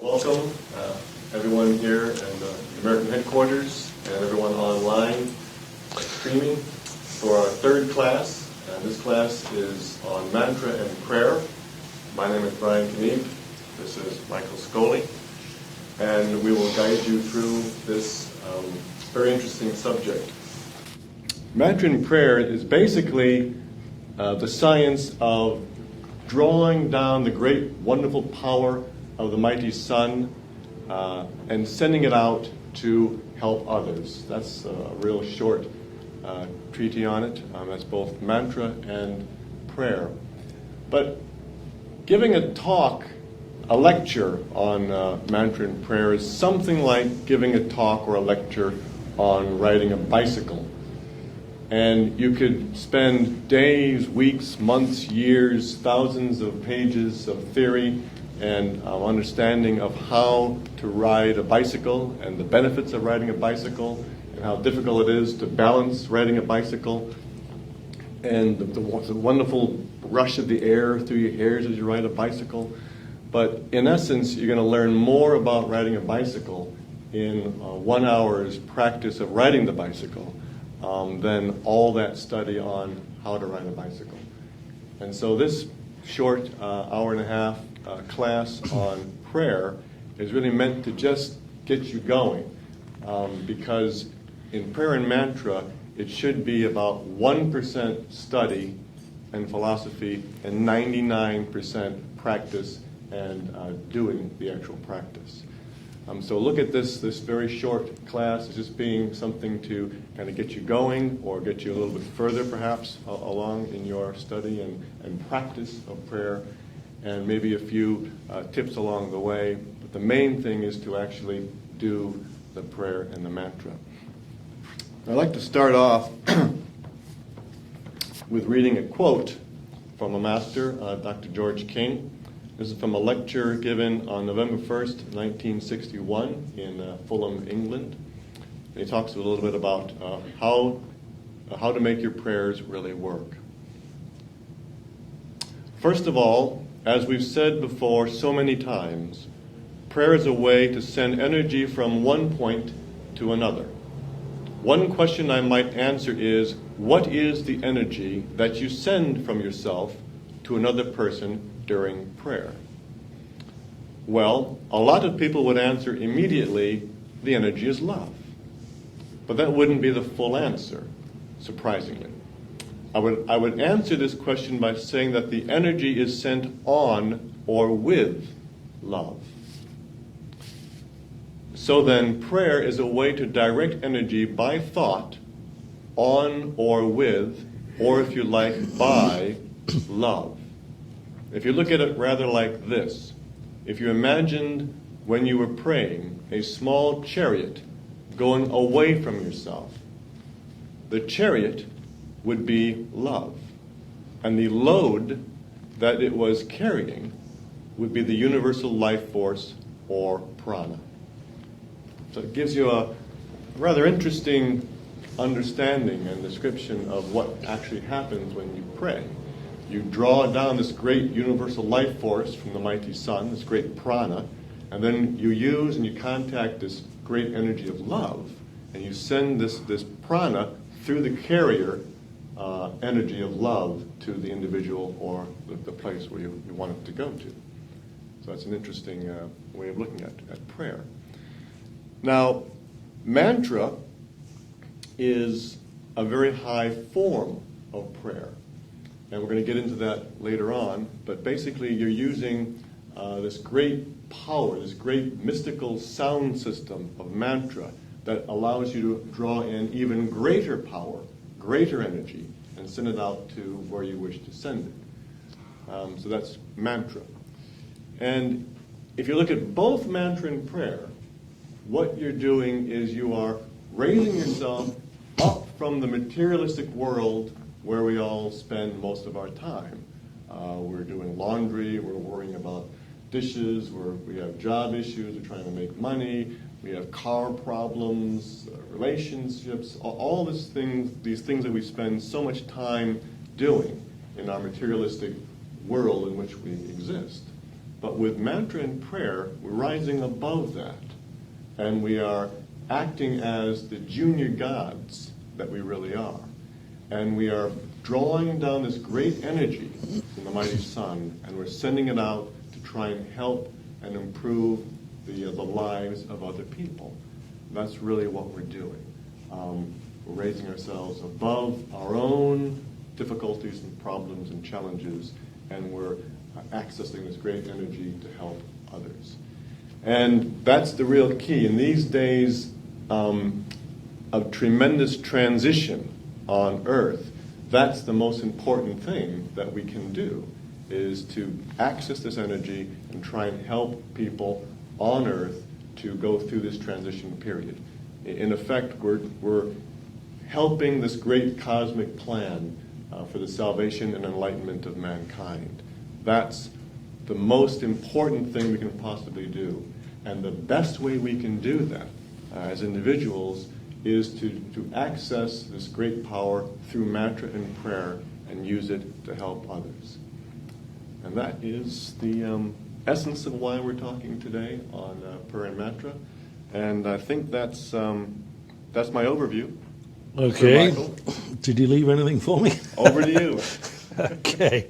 Welcome, everyone here in the American headquarters and everyone online streaming for our third class. This class is on mantra and prayer. My name is Brian Keneipp. This is Michael Scholey. And we will guide you through this very interesting subject. Mantra and prayer is basically the science of drawing down the great, wonderful power of the mighty sun and sending it out to help others. That's a real short treatise on it. That's both mantra and prayer. But giving a talk, a lecture on mantra and prayer is something like giving a talk or a lecture on riding a bicycle. And you could spend days, weeks, months, years, thousands of pages of theory and understanding of how to ride a bicycle and the benefits of riding a bicycle and how difficult it is to balance riding a bicycle and the wonderful rush of the air through your hairs as you ride a bicycle. But in essence, you're going to learn more about riding a bicycle in 1 hour's practice of riding the bicycle than all that study on how to ride a bicycle. And so this short hour and a half class on prayer is really meant to just get you going, because in prayer and mantra it should be about 1% study and philosophy and 99% practice and doing the actual practice. So look at this very short class as just being something to kind of get you going or get you a little bit further perhaps along in your study and practice of prayer, and maybe a few tips along the way. But the main thing is to actually do the prayer and the mantra. I'd like to start off with reading a quote from a master, Dr. George King. This is from a lecture given on November 1st, 1961 in Fulham, England. And he talks a little bit about how to make your prayers really work. First of all, as we've said before so many times, prayer is a way to send energy from one point to another. One question I might answer is, what is the energy that you send from yourself to another person during prayer? Well, a lot of people would answer immediately, the energy is love. But that wouldn't be the full answer, surprisingly. I would answer this question by saying that the energy is sent on or with love. So then, prayer is a way to direct energy by thought on or with, or if you like, by love. If you look at it rather like this, if you imagined when you were praying a small chariot going away from yourself, the chariot would be love, and the load that it was carrying would be the universal life force or prana. So it gives you a rather interesting understanding and description of what actually happens when you pray. You draw down this great universal life force from the mighty sun, this great prana, and then you use and you contact this great energy of love, and you send this prana through the carrier energy of love to the individual or the place where you want it to go to. So that's an interesting way of looking at prayer. Now, mantra is a very high form of prayer. And we're going to get into that later on, but basically you're using this great power, this great mystical sound system of mantra that allows you to draw in even greater power, greater energy, and send it out to where you wish to send it. So that's mantra. And if you look at both mantra and prayer, what you're doing is you are raising yourself up from the materialistic world where we all spend most of our time. We're doing laundry, we're worrying about dishes, we have job issues, we're trying to make money, we have car problems, relationships, all these things that we spend so much time doing in our materialistic world in which we exist. But with mantra and prayer, we're rising above that. And we are acting as the junior gods that we really are. And we are drawing down this great energy from the mighty sun, and we're sending it out to try and help and improve the lives of other people. That's really what we're doing. We're raising ourselves above our own difficulties and problems and challenges, and we're accessing this great energy to help others. And that's the real key. In these days of tremendous transition on Earth, that's the most important thing that we can do, is to access this energy and try and help people on Earth to go through this transition period. In effect, we're helping this great cosmic plan for the salvation and enlightenment of mankind. That's the most important thing we can possibly do. And the best way we can do that as individuals is to access this great power through mantra and prayer and use it to help others. And that is the essence of why we're talking today on prayer and mantra. And I think that's my overview. Okay. Did you leave anything for me? Over to you. Okay.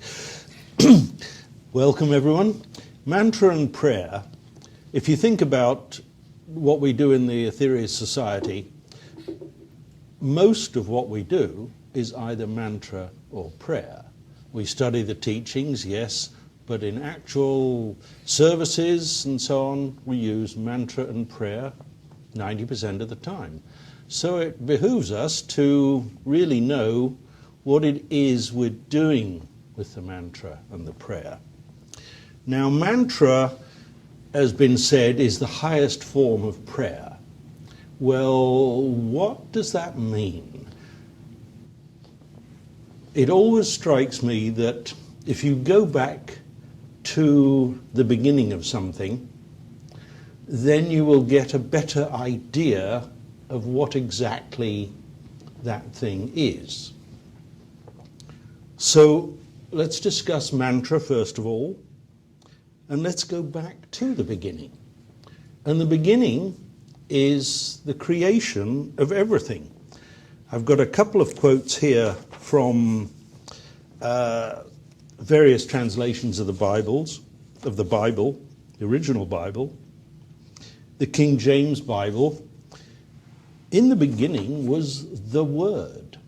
Welcome, everyone. Mantra and prayer. If you think about what we do in the Aetherius Society, most of what we do is either mantra or prayer. We study the teachings, yes, but in actual services and so on, we use mantra and prayer 90% of the time. So it behooves us to really know what it is we're doing with the mantra and the prayer. Now, mantra, has been said, is the highest form of prayer. Well, what does that mean? It always strikes me that if you go back to the beginning of something, then you will get a better idea of what exactly that thing is. So let's discuss mantra first of all, and let's go back to the beginning. And the beginning is the creation of everything. I've got a couple of quotes here from various translations of the Bible, the original Bible, the King James Bible. In the beginning was the Word,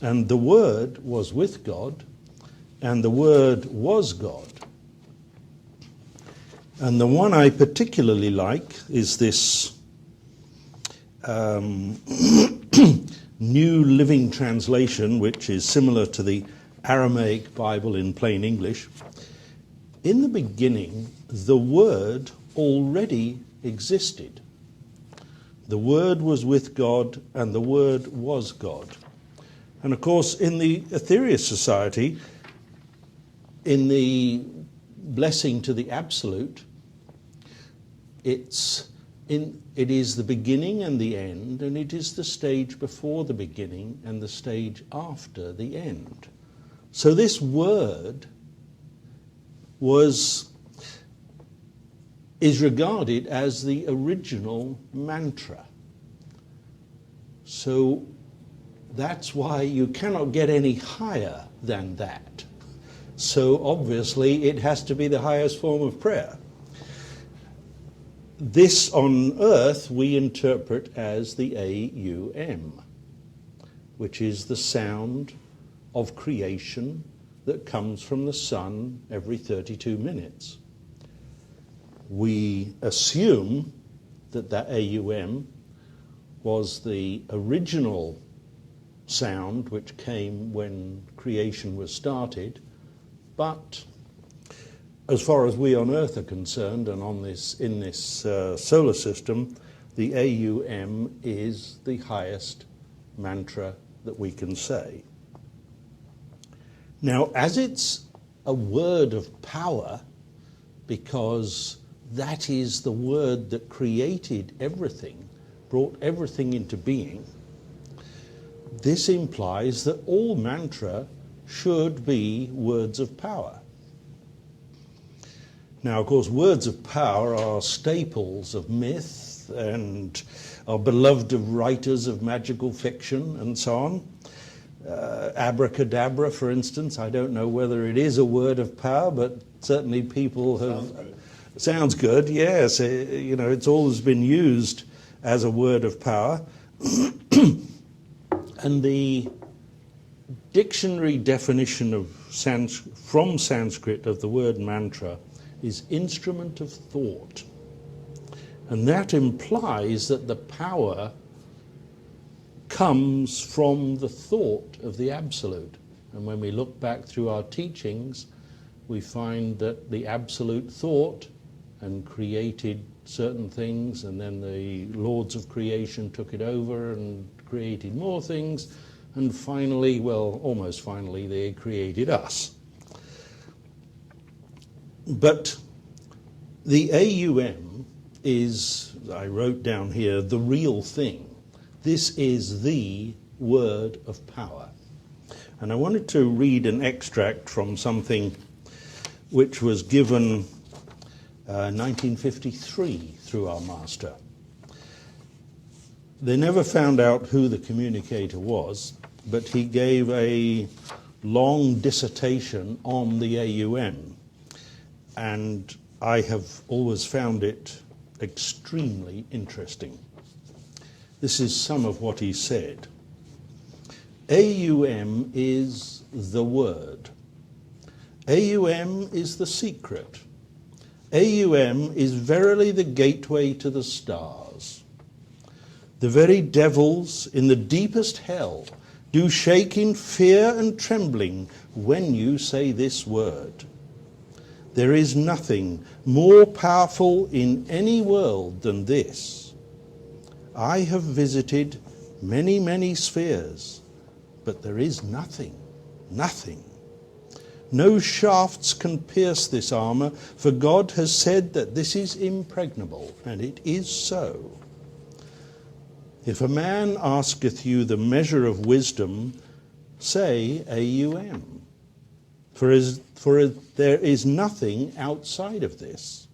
and the Word was with God, and the Word was God. And the one I particularly like is this New Living Translation, which is similar to the Aramaic Bible in plain English. In the beginning, the Word already existed. The Word was with God, and the Word was God. And of course, in the Aetherius Society, in the blessing to the Absolute, it is the beginning and the end, and it is the stage before the beginning and the stage after the end. So this word is regarded as the original mantra. So that's why you cannot get any higher than that. So obviously it has to be the highest form of prayer. This on earth we interpret as the AUM, which is the sound of creation that comes from the sun every 32 minutes. We assume that AUM was the original sound which came when creation was started, but as far as we on Earth are concerned, and in this solar system, the AUM is the highest mantra that we can say. Now, as it's a word of power, because that is the word that created everything, brought everything into being, this implies that all mantra should be words of power. Now, of course, words of power are staples of myth and are beloved of writers of magical fiction and so on. Abracadabra, for instance, I don't know whether it is a word of power, but certainly people have... Sounds good, yes. It's always been used as a word of power. And the dictionary definition from Sanskrit of the word mantra is instrument of thought. And that implies that the power comes from the thought of the Absolute. And when we look back through our teachings, we find that the Absolute thought and created certain things, and then the lords of creation took it over and created more things, and finally, well, almost finally, they created us. But the AUM is, I wrote down here, the real thing. This is the word of power. And I wanted to read an extract from something which was given 1953 through our master. They never found out who the communicator was, but he gave a long dissertation on the AUM, and I have always found it extremely interesting. This is some of what he said. AUM is the word. AUM is the secret. AUM is verily the gateway to the stars. The very devils in the deepest hell do shake in fear and trembling when you say this word. There is nothing more powerful in any world than this. I have visited many, many spheres, but there is nothing. No shafts can pierce this armor, for God has said that this is impregnable, and it is so. If a man asketh you the measure of wisdom, say AUM, for there is nothing outside of this.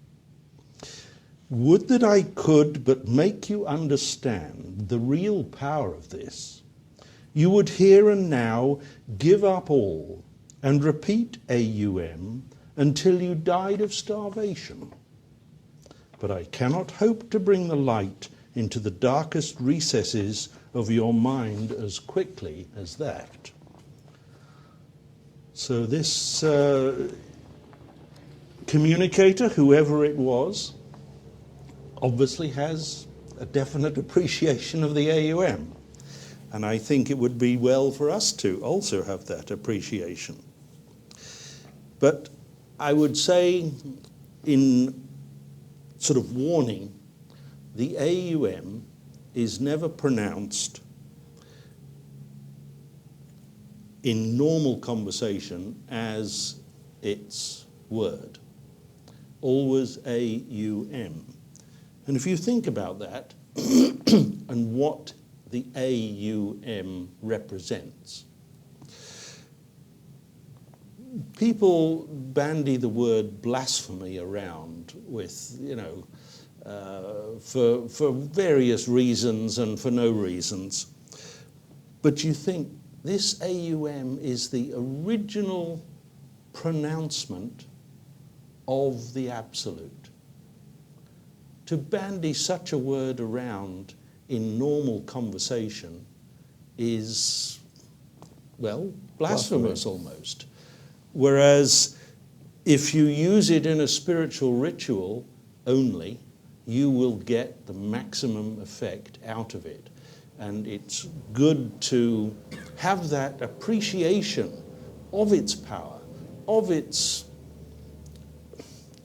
Would that I could but make you understand the real power of this. You would here and now give up all and repeat AUM until you died of starvation. But I cannot hope to bring the light into the darkest recesses of your mind as quickly as that. So this communicator, whoever it was, obviously has a definite appreciation of the AUM. And I think it would be well for us to also have that appreciation. But I would say, in sort of warning, the AUM is never pronounced in normal conversation as its word. Always AUM. And if you think about that and what the AUM represents, people bandy the word blasphemy around with, for various reasons and for no reasons. But you think this AUM is the original pronouncement of the Absolute. To bandy such a word around in normal conversation is, well, blasphemous almost. Whereas if you use it in a spiritual ritual only, you will get the maximum effect out of it. And it's good to have that appreciation of its power, of its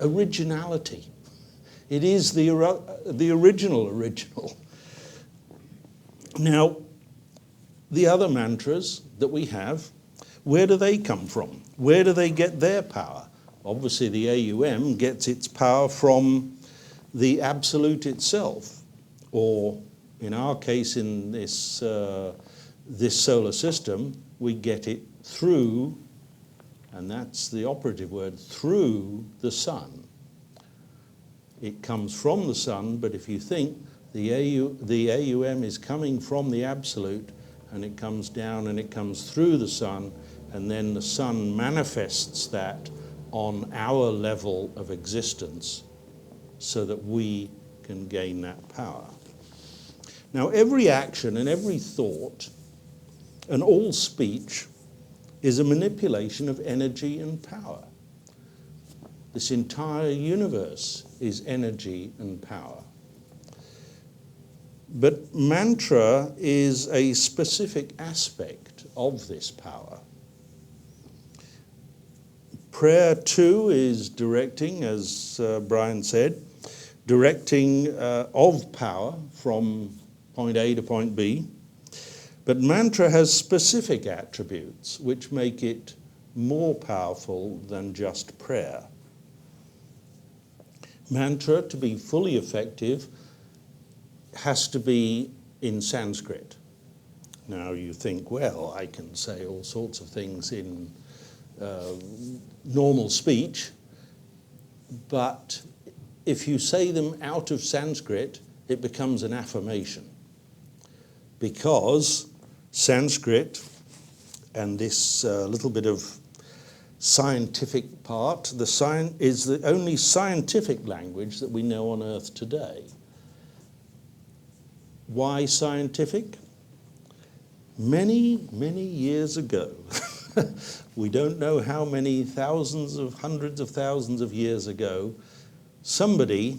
originality. It is the original. Now, the other mantras that we have, where do they come from? Where do they get their power? Obviously, the AUM gets its power from the Absolute itself, or in our case, in this solar system, we get it through, and that's the operative word, through the sun. it comes from the sun, but if you think the AUM is coming from the absolute, and it comes down and it comes through the sun, and then the sun manifests that on our level of existence so that we can gain that power. Now, every action and every thought and all speech is a manipulation of energy and power. This entire universe is energy and power. But mantra is a specific aspect of this power. Prayer, too, is directing, as Brian said, directing of power from point A to point B. But mantra has specific attributes which make it more powerful than just prayer. Mantra, to be fully effective, has to be in Sanskrit. Now you think, well, I can say all sorts of things in normal speech, but if you say them out of Sanskrit, it becomes an affirmation. Because Sanskrit, and this little bit of scientific part, is the only scientific language that we know on Earth today. Why scientific? Many, many years ago, we don't know how many thousands of hundreds of thousands of years ago, somebody,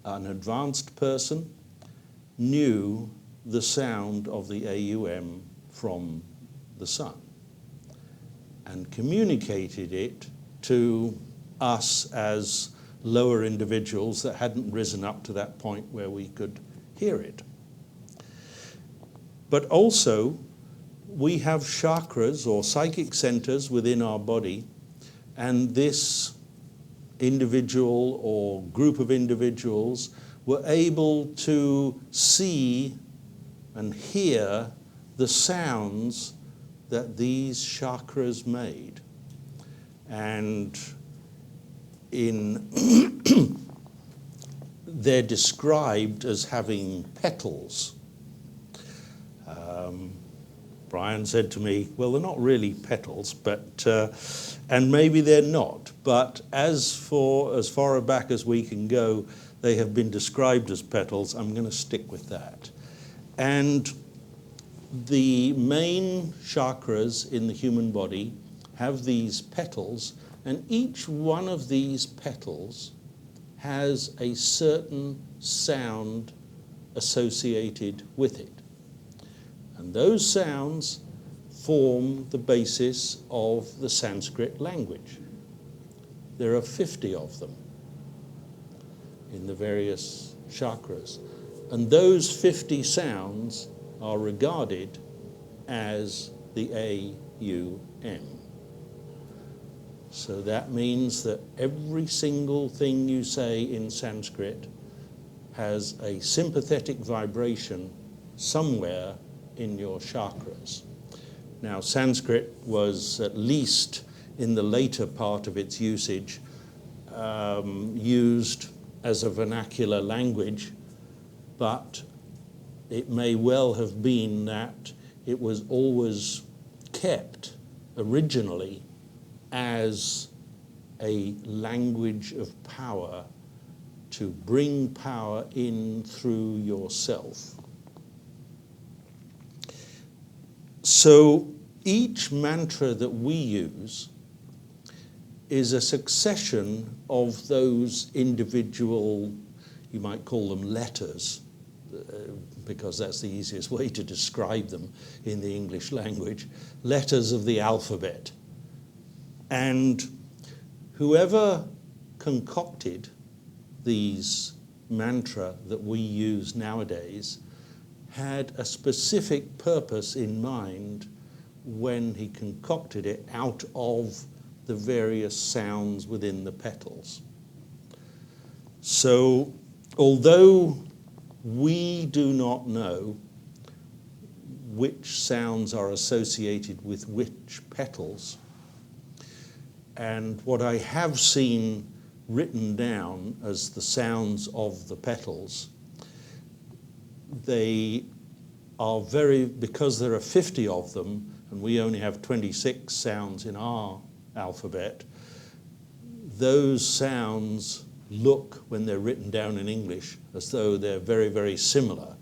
an advanced person, knew the sound of the AUM from the sun and communicated it to us as lower individuals that hadn't risen up to that point where we could hear it. But also, we have chakras or psychic centers within our body, and this individual or group of individuals were able to see and hear the sounds that these chakras made. And they're described as having petals. Brian said to me, well, they're not really petals, but and maybe they're not, but as far back as we can go, they have been described as petals. I'm going to stick with that. And the main chakras in the human body have these petals, and each one of these petals has a certain sound associated with it. And those sounds form the basis of the Sanskrit language. There are 50 of them in the various chakras. And those 50 sounds are regarded as the AUM. So that means that every single thing you say in Sanskrit has a sympathetic vibration somewhere in your chakras. Now, Sanskrit was, at least in the later part of its usage, used as a vernacular language, but it may well have been that it was always kept originally as a language of power to bring power in through yourself. So each mantra that we use is a succession of those individual, you might call them letters, because that's the easiest way to describe them in the English language, letters of the alphabet. And whoever concocted these mantra that we use nowadays had a specific purpose in mind when he concocted it out of the various sounds within the petals. So, although we do not know which sounds are associated with which petals, and what I have seen written down as the sounds of the petals, they are because there are 50 of them, and we only have 26 sounds in our alphabet, those sounds look, when they're written down in English, as though they're very, very similar.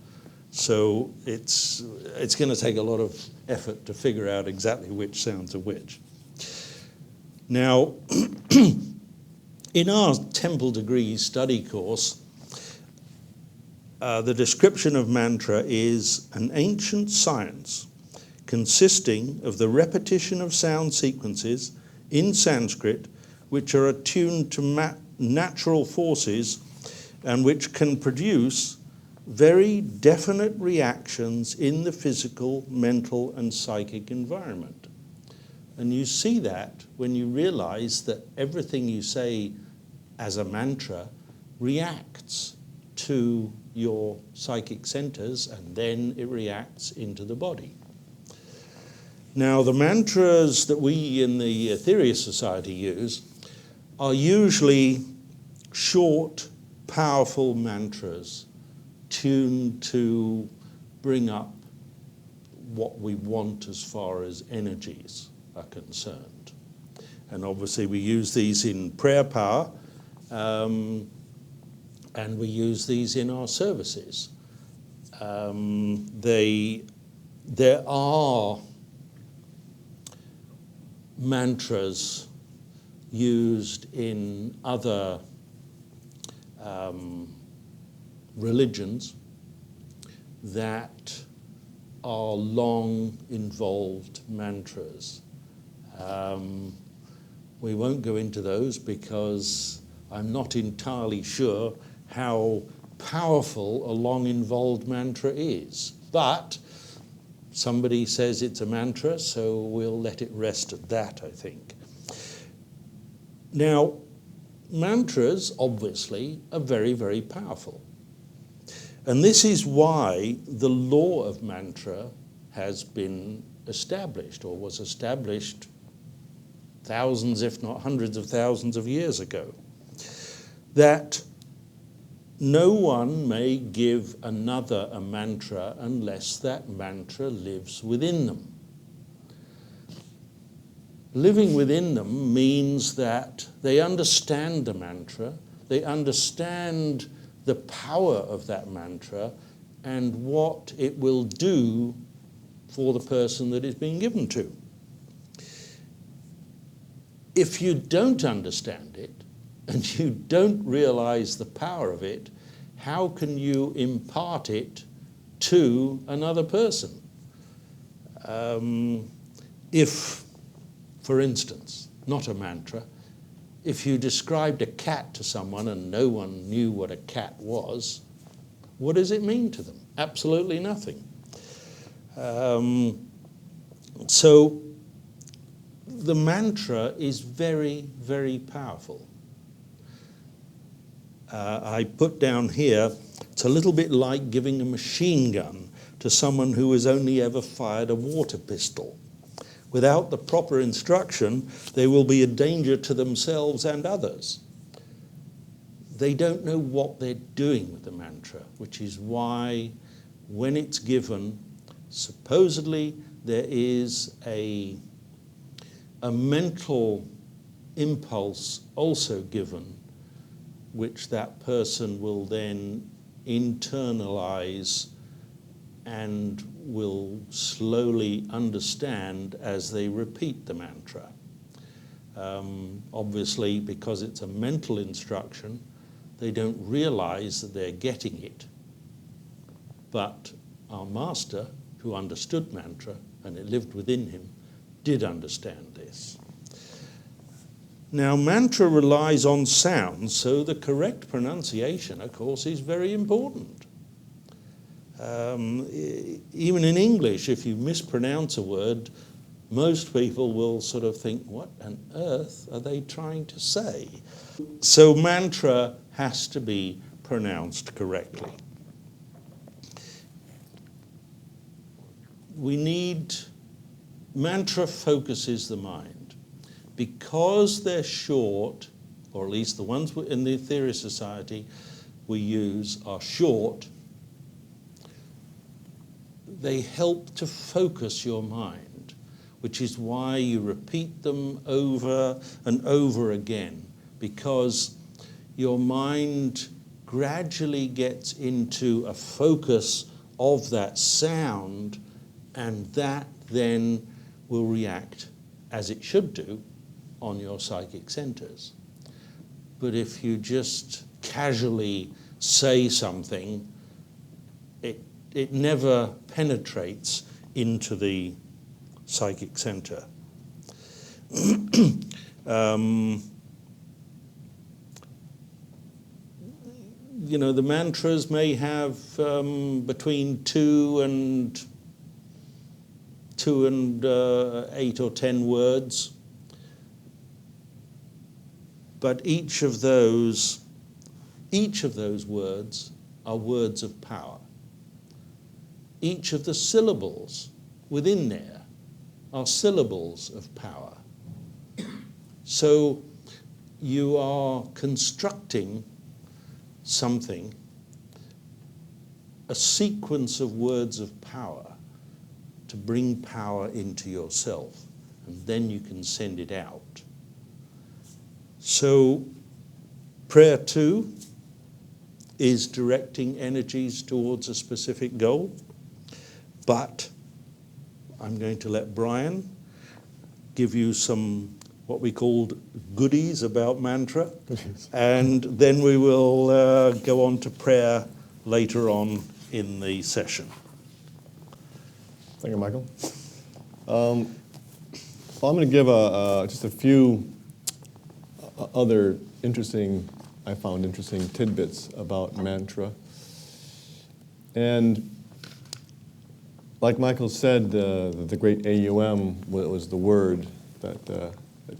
So it's going to take a lot of effort to figure out exactly which sounds are which. Now, in our Temple Degree study course, the description of mantra is an ancient science consisting of the repetition of sound sequences in Sanskrit which are attuned to natural forces and which can produce very definite reactions in the physical, mental, and psychic environment. And you see that when you realize that everything you say as a mantra reacts to your psychic centers, and then it reacts into the body. Now, the mantras that we in the Aetherius Society use are usually short, powerful mantras tuned to bring up what we want as far as energies are concerned. And obviously we use these in prayer power, and we use these in our services. There are mantras used in other religions that are long involved mantras. We won't go into those because I'm not entirely sure how powerful a long involved mantra is. But somebody says it's a mantra, so we'll let it rest at that, I think. Now, mantras, obviously, are very, very powerful. And this is why the law of mantra has been established, or was established thousands, if not hundreds of thousands of years ago. That no one may give another a mantra unless that mantra lives within them. Living within them means that they understand the mantra, they understand the power of that mantra and what it will do for the person that it's being given to. If you don't understand it and you don't realize the power of it, how can you impart it to another person? If, for instance, not a mantra, if you described a cat to someone and no one knew what a cat was, what does it mean to them? Absolutely nothing. So the mantra is very, very powerful. I put down here, it's a little bit like giving a machine gun to someone who has only ever fired a water pistol. Without the proper instruction, they will be a danger to themselves and others. They don't know what they're doing with the mantra, which is why when it's given, supposedly there is a mental impulse also given, which that person will then internalize and will slowly understand as they repeat the mantra. Obviously, because it's a mental instruction, they don't realize that they're getting it. But our master, who understood mantra, and it lived within him, did understand this. Now, mantra relies on sound, so the correct pronunciation, of course, is very important. Even in English, if you mispronounce a word, most people will sort of think, what on earth are they trying to say? So mantra has to be pronounced correctly. Mantra focuses the mind. Because they're short, or at least the ones in the Aetherius Society we use, are short. They help to focus your mind, which is why you repeat them over and over again, because your mind gradually gets into a focus of that sound, and that then will react as it should do on your psychic centers. But if you just casually say something, it never penetrates into the psychic center. You know, the mantras may have between 2 and 8 or 10 words, but each of those words are words of power. Each of the syllables within there are syllables of power. So you are constructing something, a sequence of words of power to bring power into yourself, and then you can send it out. So prayer 2 is directing energies towards a specific goal, but I'm going to let Brian give you some what we called goodies about mantra, and then we will go on to prayer later on in the session. Thank you, Michael. I'm going to give just a few other I found interesting tidbits about mantra. And like Michael said, the great AUM was the word that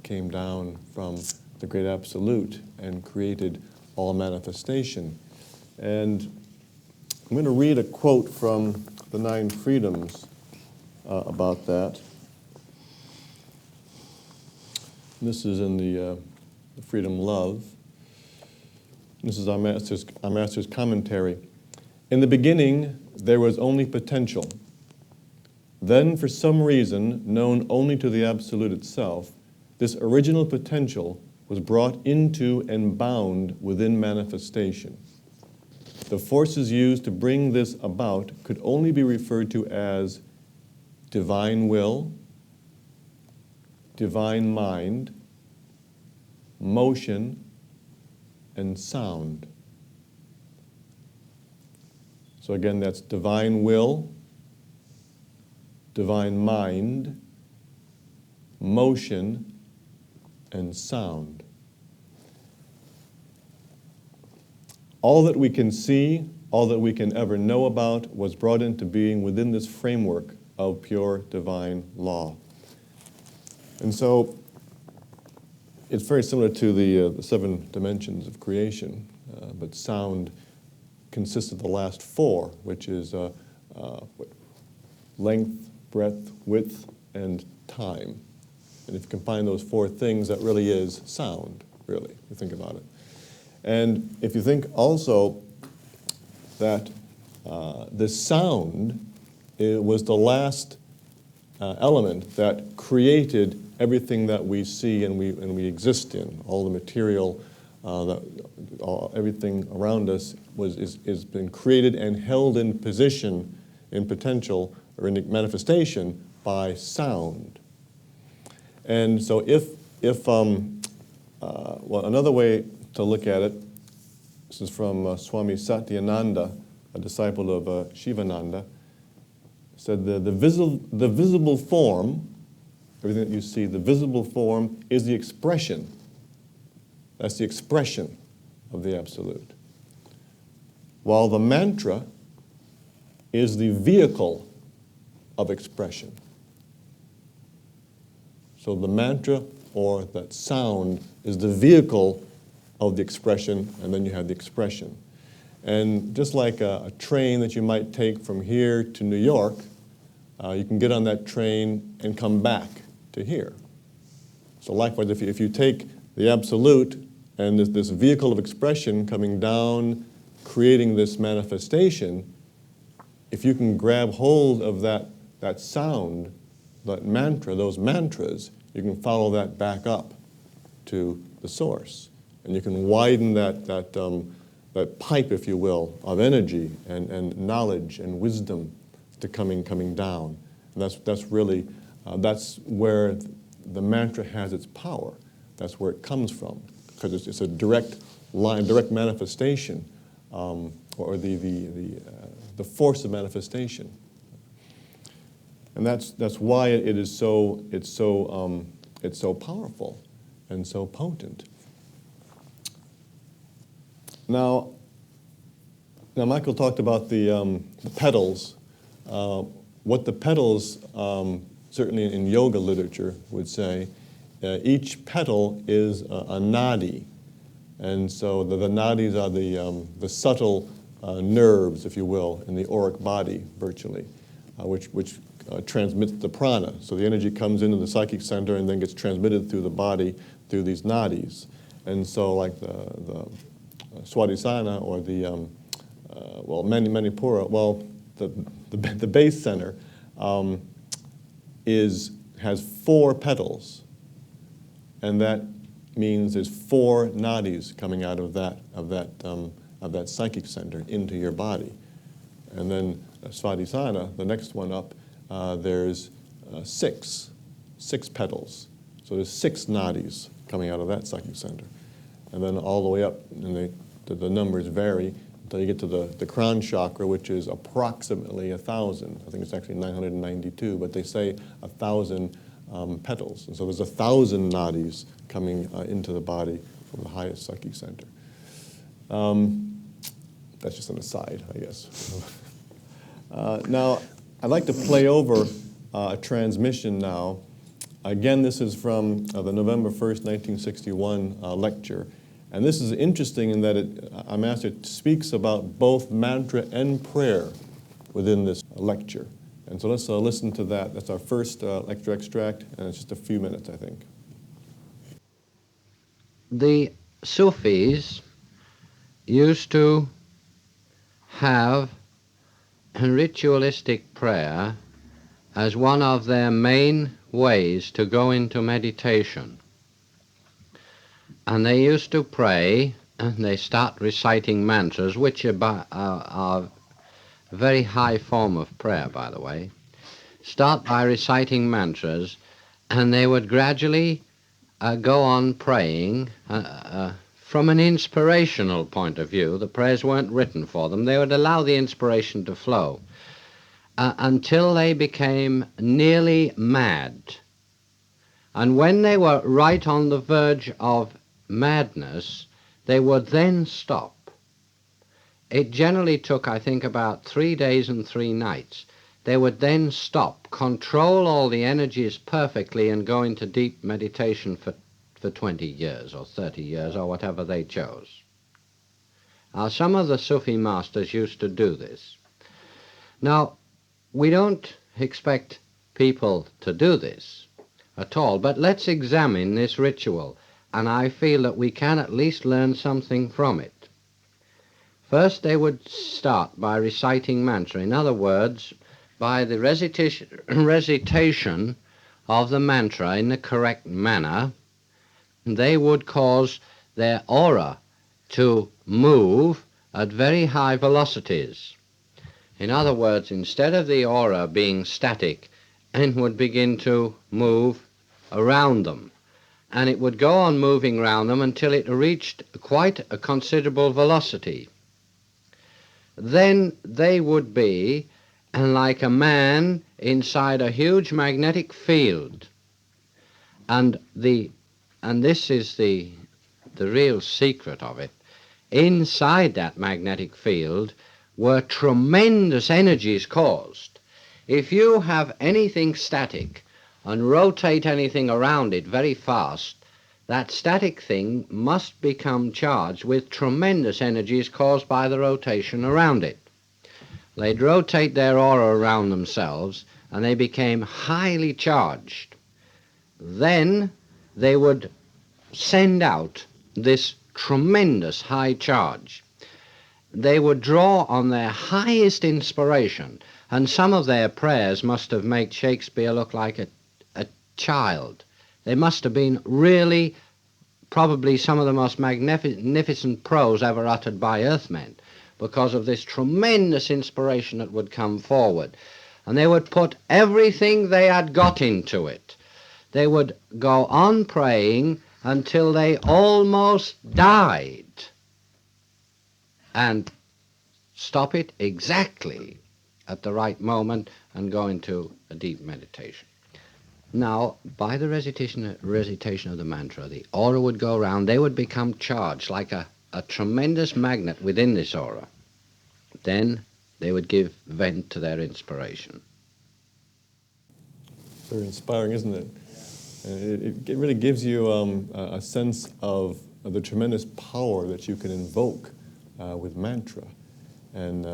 came down from the great Absolute and created all manifestation. And I'm going to read a quote from the 9 Freedoms about that. This is in the Freedom Love. This is our Master's commentary. In the beginning, there was only potential. Then, for some reason known only to the Absolute itself, this original potential was brought into and bound within manifestation. The forces used to bring this about could only be referred to as divine will, divine mind, motion, and sound. So again, that's divine will, divine mind, motion, and sound. All that we can see, all that we can ever know about was brought into being within this framework of pure divine law. And so it's very similar to the 7 dimensions of creation, but sound consists of the last 4, which is length, breadth, width, and time. And if you combine those 4 things, that really is sound, really, if you think about it. And if you think also that the sound was the last element that created everything that we see and we exist in, all the material, everything around us is been created and held in position, in potential, or in manifestation by sound. And so another way to look at it, this is from Swami Satyananda, a disciple of Shivananda, said the visible form, everything that you see, the visible form is the expression. That's the expression of the Absolute. While the mantra is the vehicle of expression. So the mantra, or that sound, is the vehicle of the expression, and then you have the expression. And just like a train that you might take from here to New York, you can get on that train and come back to here. So likewise, if you take the Absolute And this vehicle of expression coming down, creating this manifestation, if you can grab hold of that sound, that mantra, those mantras, you can follow that back up to the source. And you can widen that pipe, if you will, of energy and knowledge and wisdom to coming down. And that's really, that's where the mantra has its power. That's where it comes from, because it's a direct line, direct manifestation, or the force of manifestation. And that's why it's so powerful and so potent. Now Michael talked about the petals. What the petals, certainly in yoga literature, would say, each petal is a nadi. And so the nadis are the subtle nerves, if you will, in the auric body, virtually, which transmits the prana. So the energy comes into the psychic center and then gets transmitted through the body through these nadis. And so like the Swadhisthana or the, Manipura, the base center has 4 petals. And that means there's 4 nadis coming out of that psychic center into your body. And then Swadhisthana, the next one up, there's 6 petals. So there's 6 nadis coming out of that psychic center. And then all the way up, and the numbers vary until you get to the crown chakra, which is approximately 1,000. I think it's actually 992, but they say 1,000 petals. And so there's 1,000 nadis coming into the body from the highest psychic center. That's just an aside, I guess. Now, I'd like to play over a transmission now. Again, this is from the November 1st, 1961 lecture. And this is interesting in that our master speaks about both mantra and prayer within this lecture. And so let's listen to that. That's our first lecture extract, and it's just a few minutes, I think. The Sufis used to have ritualistic prayer as one of their main ways to go into meditation. And they used to pray, and they start reciting mantras, which are a very high form of prayer, by the way. Start by reciting mantras, and they would gradually go on praying from an inspirational point of view. The prayers weren't written for them. They would allow the inspiration to flow until they became nearly mad. And when they were right on the verge of madness, they would then stop. It generally took, I think, about 3 days and 3 nights. They would then stop, control all the energies perfectly, and go into deep meditation for 20 years or 30 years or whatever they chose. Now, some of the Sufi masters used to do this. Now, we don't expect people to do this at all, but let's examine this ritual, and I feel that we can at least learn something from it. First, they would start by reciting mantra. In other words, by the recitation of the mantra in the correct manner, they would cause their aura to move at very high velocities. In other words, instead of the aura being static, it would begin to move around them. And it would go on moving around them until it reached quite a considerable velocity. Then they would be like a man inside a huge magnetic field. And this is the real secret of it. Inside that magnetic field were tremendous energies caused. If you have anything static and rotate anything around it very fast, that static thing must become charged with tremendous energies caused by the rotation around it. They'd rotate their aura around themselves, and they became highly charged. Then they would send out this tremendous high charge. They would draw on their highest inspiration, and some of their prayers must have made Shakespeare look like a child. They must have been really probably some of the most magnificent prose ever uttered by earthmen, because of this tremendous inspiration that would come forward. And they would put everything they had got into it. They would go on praying until they almost died, and stop it exactly at the right moment and go into a deep meditation. Now, by the recitation of the mantra, the aura would go around. They would become charged like a tremendous magnet within this aura. Then they would give vent to their inspiration. Very inspiring, isn't it? And it really gives you a sense of the tremendous power that you can invoke with mantra. And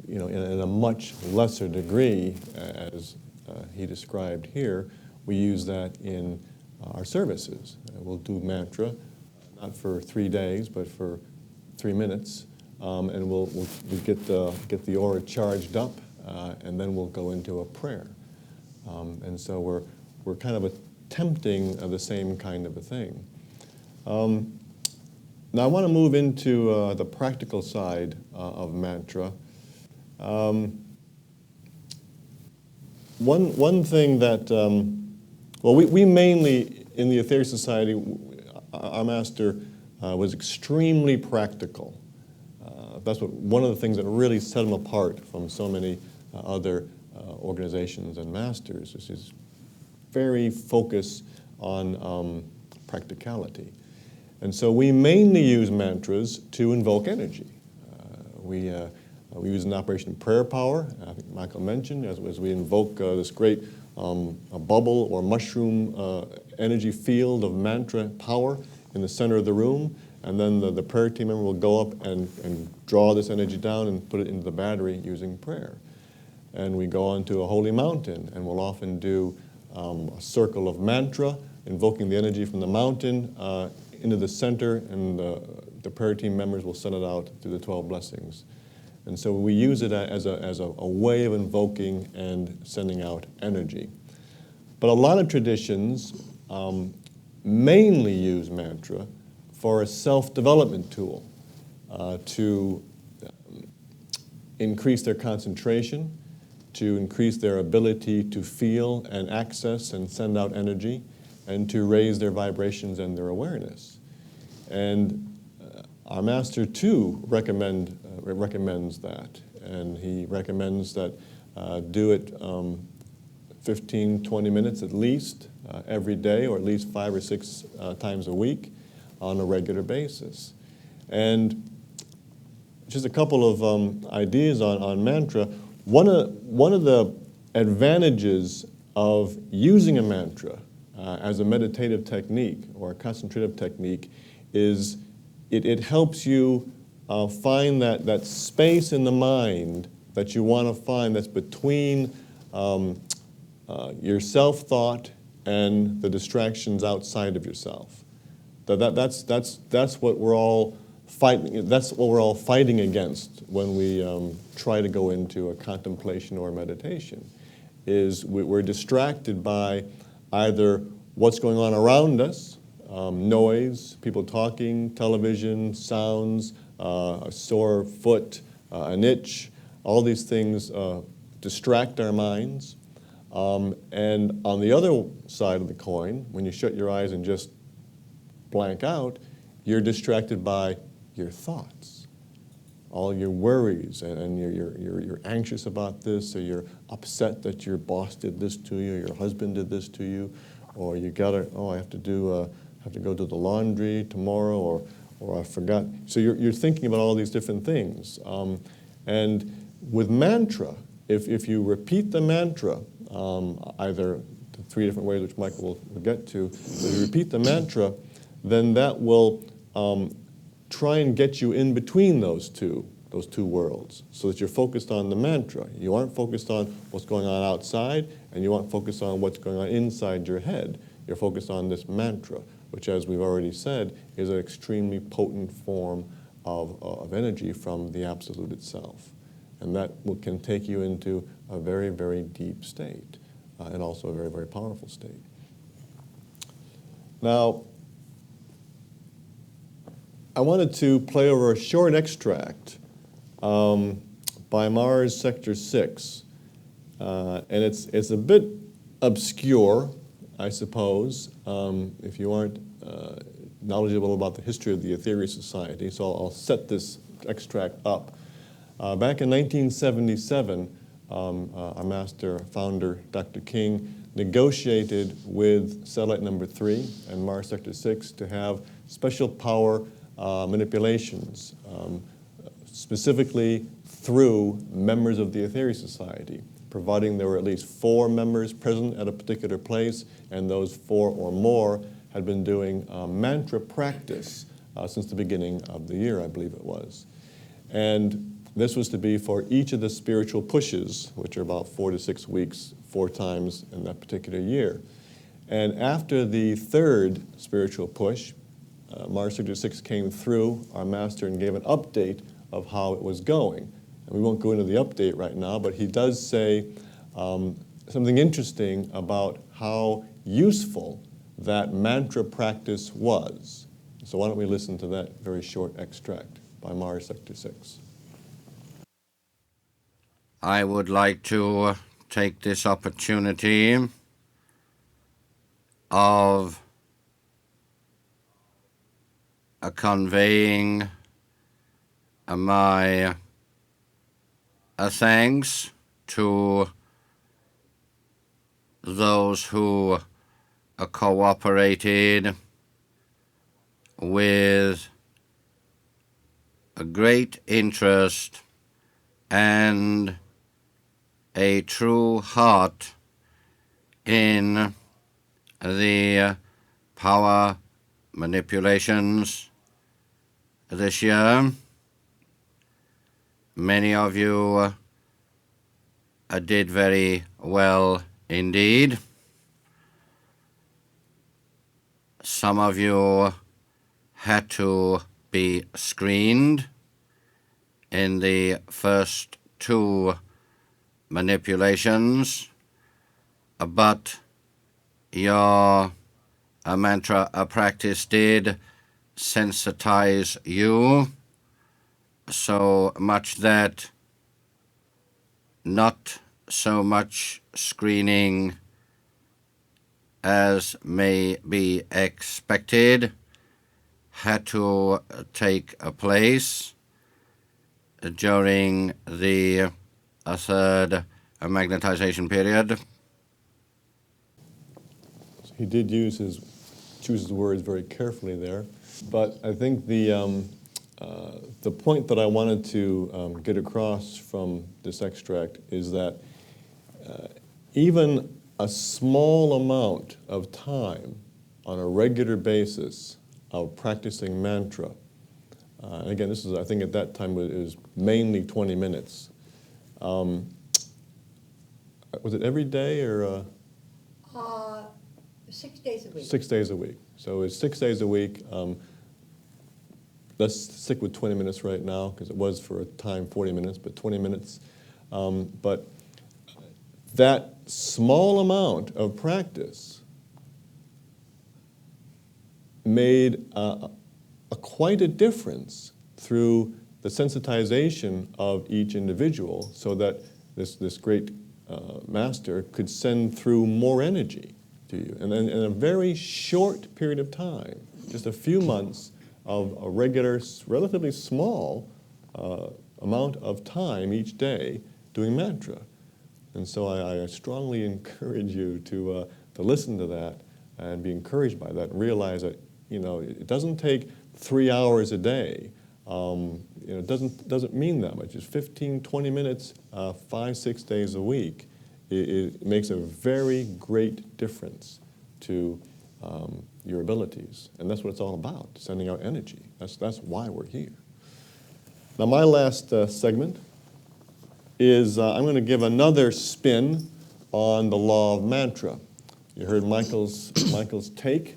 in a much lesser degree, as he described here, we use that in our services. We'll do mantra, not for 3 days, but for 3 minutes, and we'll get the aura charged up, and then we'll go into a prayer. And so we're kind of attempting the same kind of a thing. Now I want to move into the practical side of mantra. One thing that we mainly, in the Aetherius Society, our master was extremely practical. That's one of the things that really set him apart from so many other organizations and masters, is his very focus on practicality. And so we mainly use mantras to invoke energy. We use an Operation Prayer Power, I think Michael mentioned, as we invoke this great a bubble or mushroom energy field of mantra power in the center of the room, and then the prayer team member will go up and draw this energy down and put it into the battery using prayer. And we go on to a holy mountain, and we'll often do a circle of mantra, invoking the energy from the mountain into the center, and the prayer team members will send it out through the 12 blessings. And so we use it as a way of invoking and sending out energy. But a lot of traditions mainly use mantra for a self-development tool to increase their concentration, to increase their ability to feel and access and send out energy, and to raise their vibrations and their awareness. And our master, too, recommends that. And he recommends that do it 15, 20 minutes at least every day, or at least 5 or 6 times a week on a regular basis. And just a couple of ideas on mantra. One of the advantages of using a mantra as a meditative technique or a concentrative technique is it helps you find that space in the mind that you want to find, that's between your self-thought and the distractions outside of yourself. That's what we're all fighting. That's what we're all fighting against when we try to go into a contemplation or a meditation. Is we're distracted by either what's going on around us, noise, people talking, television, sounds, a sore foot, an itch. All these things distract our minds. And on the other side of the coin, when you shut your eyes and just blank out, you're distracted by your thoughts, all your worries, and you're anxious about this, or you're upset that your boss did this to you, your husband did this to you, or you gotta, I have to go do the laundry tomorrow, or I forgot. So you're thinking about all these different things. And with mantra, if you repeat the mantra, either the 3 different ways which Michael will get to, if you repeat the mantra, then that will try and get you in between those two worlds, so that you're focused on the mantra. You aren't focused on what's going on outside, and you aren't focused on what's going on inside your head. You're focused on this mantra, which, as we've already said, is an extremely potent form of energy from the Absolute itself. And that can take you into a very, very deep state, and also a very, very powerful state. Now, I wanted to play over a short extract by Mars Sector 6. And it's a bit obscure, I suppose, if you aren't knowledgeable about the history of the Aetherius Society. So I'll set this extract up. Back in 1977, our master founder, Dr. King, negotiated with satellite number 3 and Mars Sector 6 to have special power manipulations, specifically through members of the Aetherius Society, providing there were at least 4 members present at a particular place, and those 4 or more had been doing mantra practice since the beginning of the year, I believe it was. And this was to be for each of the spiritual pushes, which are about 4 to 6 weeks, 4 times in that particular year. And after the 3rd spiritual push, Mars Sector 6 came through our master and gave an update of how it was going. And we won't go into the update right now, but he does say something interesting about how useful that mantra practice was. So why don't we listen to that very short extract by Mars Sector 6. I would like to take this opportunity of conveying my thanks to those who cooperated with a great interest and a true heart in the power manipulations this year. Many of you did very well indeed. Some of you had to be screened in the first 2 manipulations, but your mantra practice did sensitize you so much that not so much screening as may be expected had to take place during the 3rd magnetization period. He did choose his words very carefully there, but I think the point that I wanted to get across from this extract is that even a small amount of time on a regular basis of practicing mantra, and again, this is, I think at that time it was mainly 20 minutes. Was it every day or? 6 days a week. 6 days a week. So it's 6 days a week. Let's stick with 20 minutes right now, because it was for a time 40 minutes, but 20 minutes. But that small amount of practice made quite a difference through the sensitization of each individual, so that this great master could send through more energy to you. And then in a very short period of time, just a few months of a regular, relatively small amount of time each day doing mantra. And so I strongly encourage you to listen to that and be encouraged by that, and realize that, you know, it doesn't take 3 hours a day. It doesn't mean that much. It's 15, 20 minutes, 5, 6 days a week. It makes a very great difference to your abilities. And that's what it's all about, sending out energy. That's why we're here. Now, my last segment is I'm going to give another spin on the law of mantra. You heard Michael's take.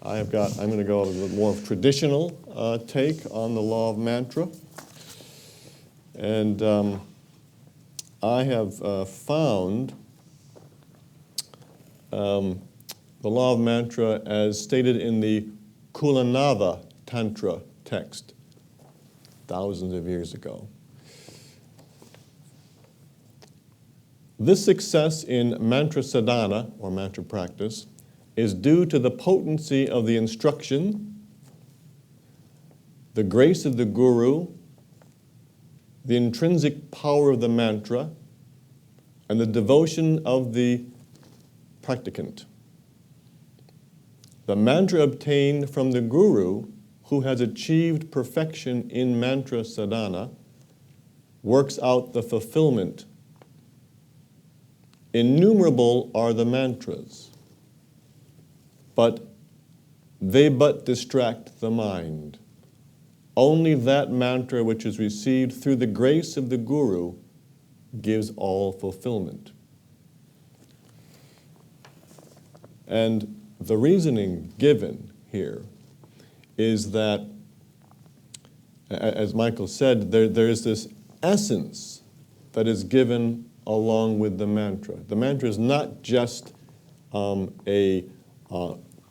I'm going to go with a little more traditional take on the law of mantra. And I have found the law of mantra as stated in the Kulanava Tantra text, thousands of years ago. This success in mantra sadhana, or mantra practice, is due to the potency of the instruction, the grace of the guru, the intrinsic power of the mantra, and the devotion of the practicant. The mantra obtained from the guru, who has achieved perfection in mantra sadhana, works out the fulfillment. Innumerable are the mantras, but they but distract the mind. Only that mantra which is received through the grace of the guru gives all fulfillment. And the reasoning given here is that, as Michael said, there is this essence that is given along with the mantra. The mantra is not just a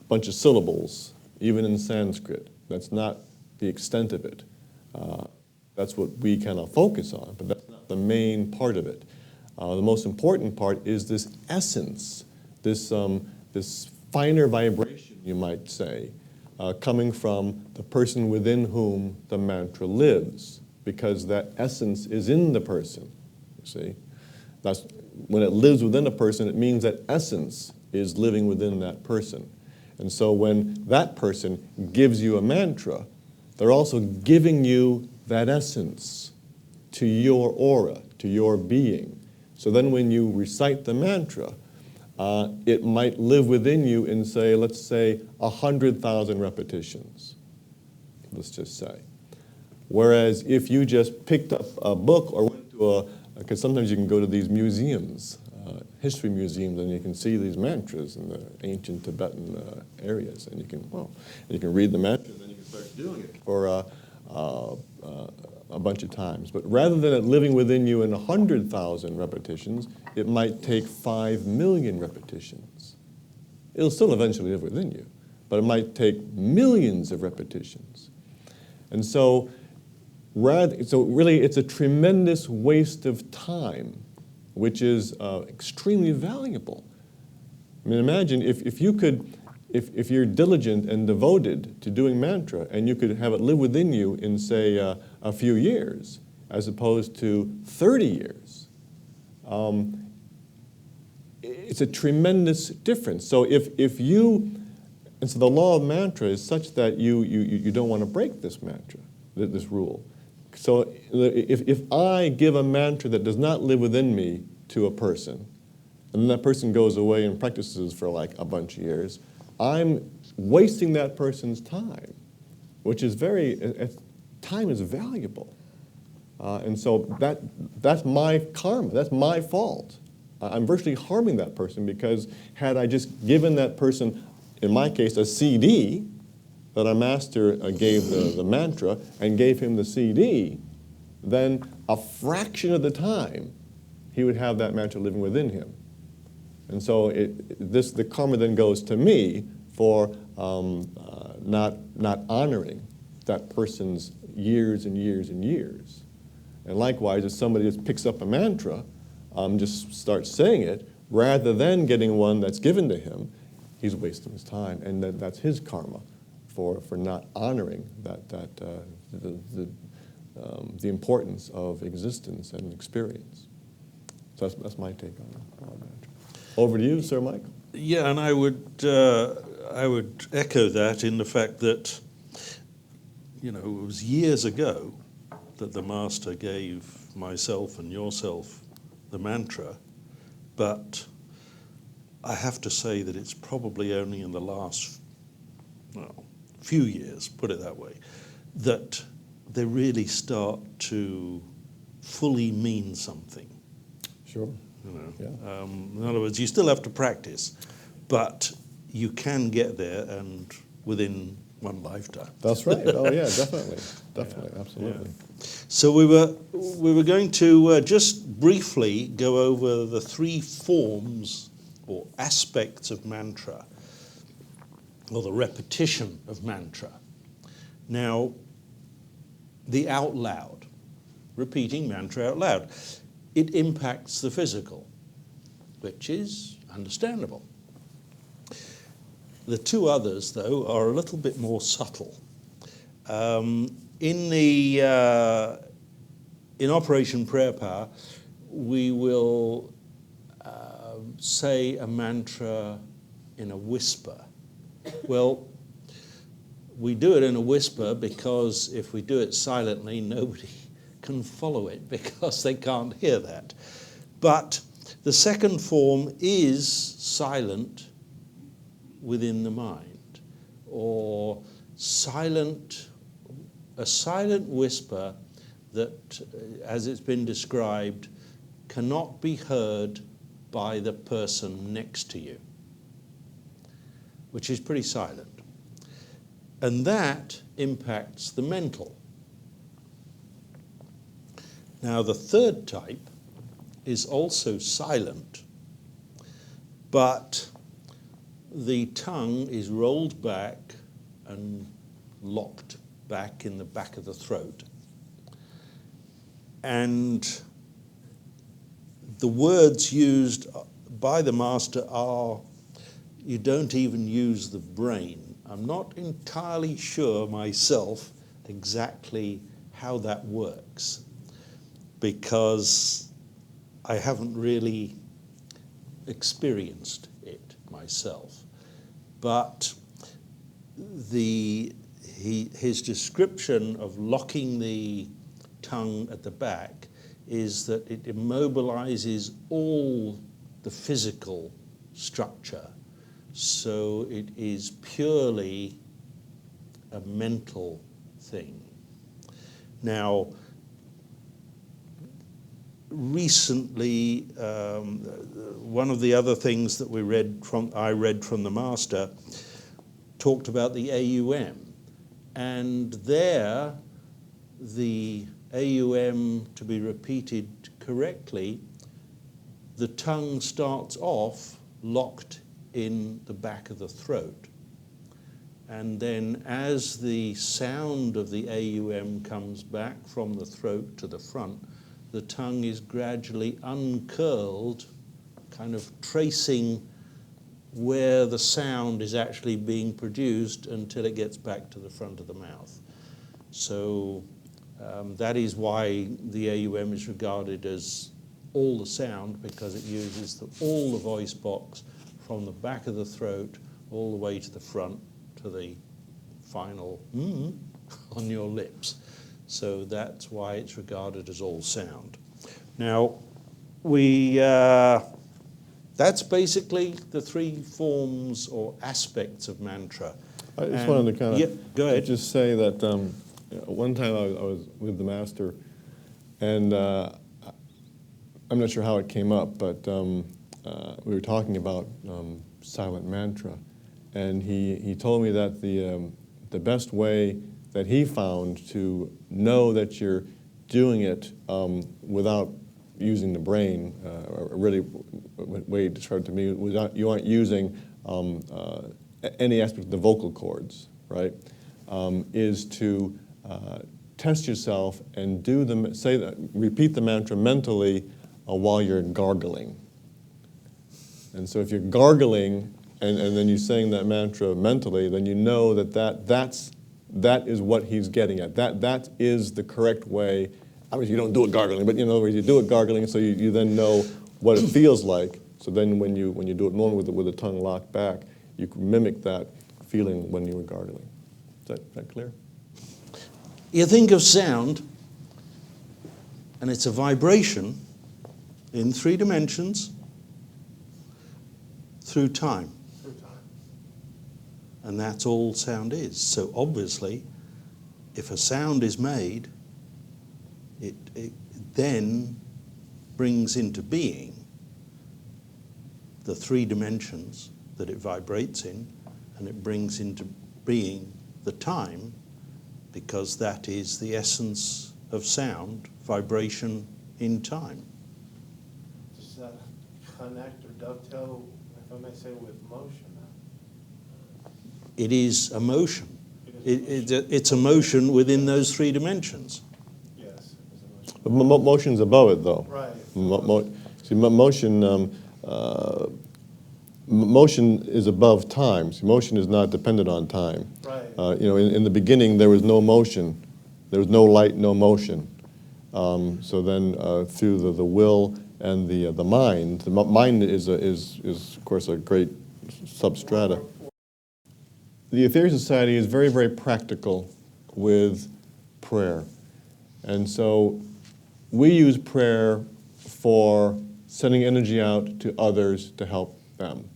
bunch of syllables, even in Sanskrit. That's not the extent of it. That's what we kind of focus on, but that's not the main part of it. The most important part is this essence, this finer vibration, you might say, coming from the person within whom the mantra lives, because that essence is in the person, you see. That's, when it lives within a person, it means that essence is living within that person. And so when that person gives you a mantra, they're also giving you that essence to your aura, to your being. So then when you recite the mantra, it might live within you in, say, let's say, 100,000 repetitions, let's just say. Whereas if you just picked up a book or went to because sometimes you can go to these museums, history museums, and you can see these mantras in the ancient Tibetan areas, and you can read the mantra, and then you can start doing it for a bunch of times. But rather than it living within you in 100,000 repetitions, it might take 5 million repetitions. It'll still eventually live within you, but it might take millions of repetitions. And so really it's a tremendous waste of time, which is extremely valuable. I mean, imagine if you're diligent and devoted to doing mantra, and you could have it live within you in, say, a few years, as opposed to 30 years. It's a tremendous difference. So and so the law of mantra is such that you don't want to break this mantra, this rule. So if I give a mantra that does not live within me to a person, and then that person goes away and practices for like a bunch of years, I'm wasting that person's time, which is time is valuable. And so that's my karma, that's my fault. I'm virtually harming that person, because had I just given that person, in my case, a CD, that our master gave the mantra and gave him the CD, then a fraction of the time he would have that mantra living within him. And so the karma then goes to me for not honoring that person's years and years and years. And likewise, if somebody just picks up a mantra, just starts saying it, rather than getting one that's given to him, he's wasting his time, and that's his karma for not honoring the importance of existence and experience. So that's my take on mantra. Over to you, Sir Michael. Yeah, and I would echo that in the fact that, it was years ago that the Master gave myself and yourself the mantra, but I have to say that it's probably only in the last few years, put it that way, that they really start to fully mean something. Sure. Yeah. Yeah. In other words, you still have to practice, but you can get there and within one lifetime. That's right. Oh yeah, definitely, absolutely. So we were going to just briefly go over the three forms or aspects of mantra, or the repetition of mantra. Now, the out loud, repeating mantra out loud, it impacts the physical, which is understandable. The two others, though, are a little bit more subtle. In Operation Prayer Power, we will say a mantra in a whisper. Well, we do it in a whisper because if we do it silently, nobody can follow it because they can't hear that. But the second form is silent within the mind, or a silent whisper that, as it's been described, cannot be heard by the person next to you, which is pretty silent. And that impacts the mental. Now, the third type is also silent, but the tongue is rolled back and locked back in the back of the throat. And the words used by the Master are, you don't even use the brain. I'm not entirely sure myself exactly how that works, because I haven't really experienced it myself. But his description of locking the tongue at the back is that it immobilizes all the physical structure. So it is purely a mental thing. Now, recently, one of the other things that I read from the Master talked about the AUM, and there the AUM, to be repeated correctly, the tongue starts off locked in the back of the throat, and then as the sound of the AUM comes back from the throat to the front, the tongue is gradually uncurled, kind of tracing where the sound is actually being produced until it gets back to the front of the mouth. So that is why the AUM is regarded as all the sound, because it uses all the voice box from the back of the throat all the way to the front to the final on your lips. So that's why it's regarded as all sound. Now, that's basically the three forms or aspects of mantra. I just wanted to kind of go ahead. just say that one time I was with the Master, and I'm not sure how it came up, but we were talking about silent mantra, and he told me that the best way that he found to know that you're doing it without using the brain, really the way he described it to me, was you aren't using any aspect of the vocal cords, right? Is to test yourself and repeat the mantra mentally while you're gargling. And so if you're gargling and then you're saying that mantra mentally, then you know that is what he's getting at. That is the correct way. Obviously, you don't do it gargling, but you do it gargling, so you then know what it feels like. So then when you do it normally with the tongue locked back, you can mimic that feeling when you were gargling. Is that clear? You think of sound, and it's a vibration in 3 dimensions through time. And that's all sound is. So obviously, if a sound is made, it then brings into being the 3 dimensions that it vibrates in, and it brings into being the time, because that is the essence of sound, vibration in time. Does that connect or dovetail, if I may say, with motion? It is a motion. It is It's a motion within those three dimensions. Yes, it is a motion. But motion's above it, though. Right. Motion is above time. See, motion is not dependent on time. Right. In the beginning, there was no motion. There was no light, no motion. So then, through the will and the mind is of course a great substrata. The Aetherius Society is very, very practical with prayer. And so we use prayer for sending energy out to others to help them.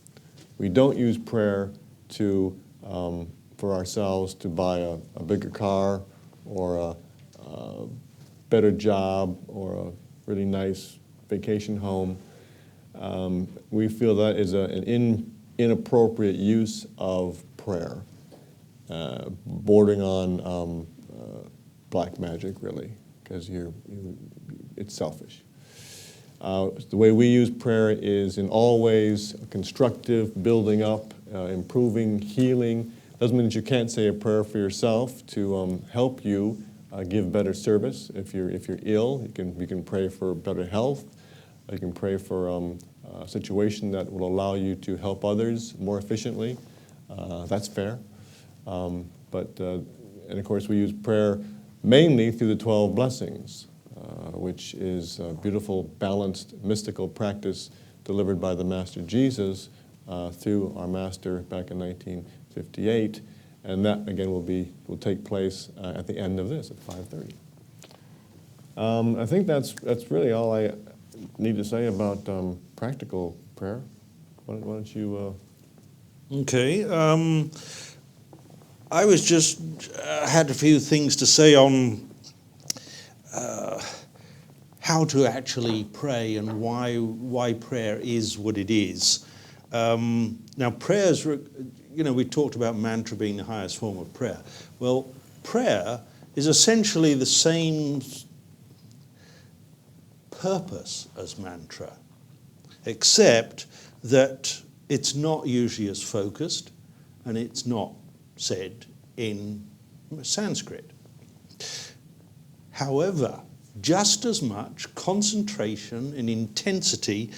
We don't use prayer for ourselves to buy a bigger car or a better job or a really nice vacation home. We feel that is an inappropriate use of prayer, bordering on black magic, really, because it's selfish. The way we use prayer is in all ways constructive, building up, improving, healing. Doesn't mean that you can't say a prayer for yourself to help you give better service. If you're ill, you can pray for better health. You can pray for a situation that will allow you to help others more efficiently. That's fair. And of course, we use prayer mainly through the 12 blessings, which is a beautiful, balanced, mystical practice delivered by the Master Jesus through our Master back in 1958. And that, again, will take place at the end of this at 5:30. I think that's really all I need to say about practical prayer. Why don't you... Okay. I was just had a few things to say on how to actually pray and why prayer is what it is. Now, prayers, we talked about mantra being the highest form of prayer. Well, prayer is essentially the same purpose as mantra, except that it's not usually as focused and it's not said in Sanskrit. However, just as much concentration and intensity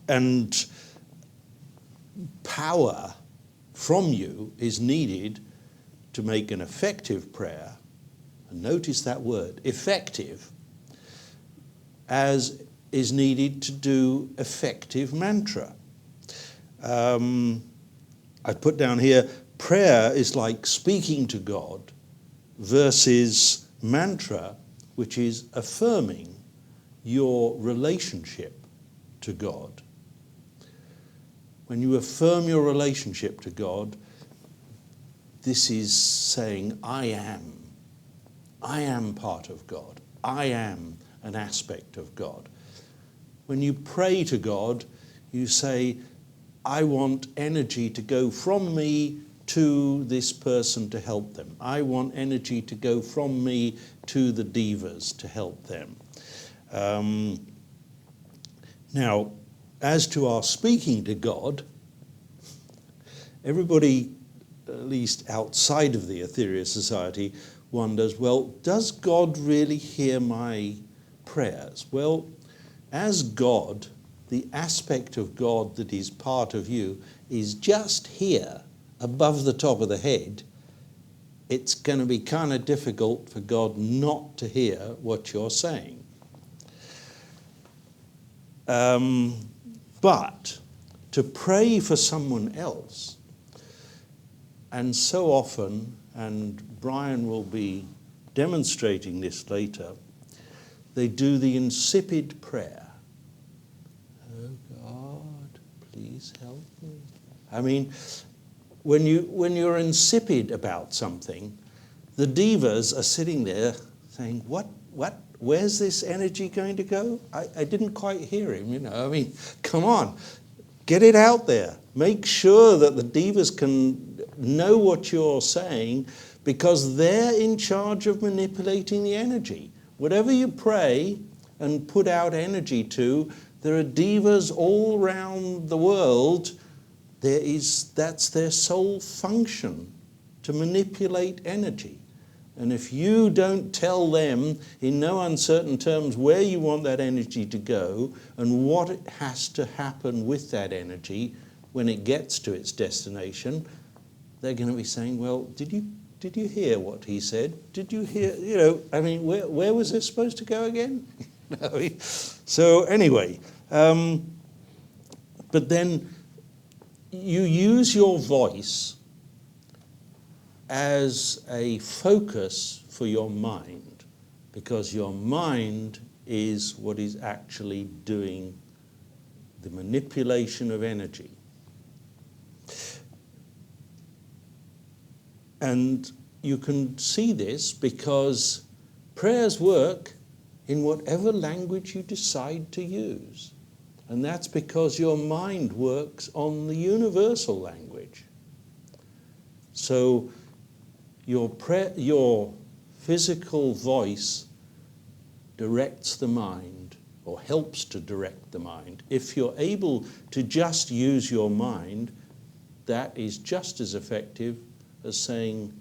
and power from you is needed to make an effective prayer, and notice that word, effective, as is needed to do effective mantra. I put down here, prayer is like speaking to God versus mantra, which is affirming your relationship to God. When you affirm your relationship to God, this is saying, I am part of God. I am an aspect of God. When you pray to God, you say, I want energy to go from me to this person to help them. I want energy to go from me to the divas to help them. Now, as to our speaking to God, everybody, at least outside of the Aetherius Society, wonders, well, does God really hear my prayers? Well, as God, the aspect of God that is part of you is just here, above the top of the head. It's going to be kind of difficult for God not to hear what you're saying. But to pray for someone else, and so often, and Brian will be demonstrating this later, they do the insipid prayer. Oh God, please help me. I mean, when you're insipid about something, the divas are sitting there saying, what, where's this energy going to go? I didn't quite hear him, I mean, come on, get it out there. Make sure that the devas can know what you're saying, because they're in charge of manipulating the energy. Whatever you pray and put out energy to, there are devas all around the world. That's their sole function, to manipulate energy. And if you don't tell them in no uncertain terms where you want that energy to go and what it has to happen with that energy when it gets to its destination, they're going to be saying, well, did you hear what he said? Did you hear, where was this supposed to go again? So anyway, but then you use your voice as a focus for your mind, because your mind is what is actually doing the manipulation of energy. And you can see this because prayers work in whatever language you decide to use. And that's because your mind works on the universal language. So your physical voice directs the mind, or helps to direct the mind. If you're able to just use your mind, that is just as effective as saying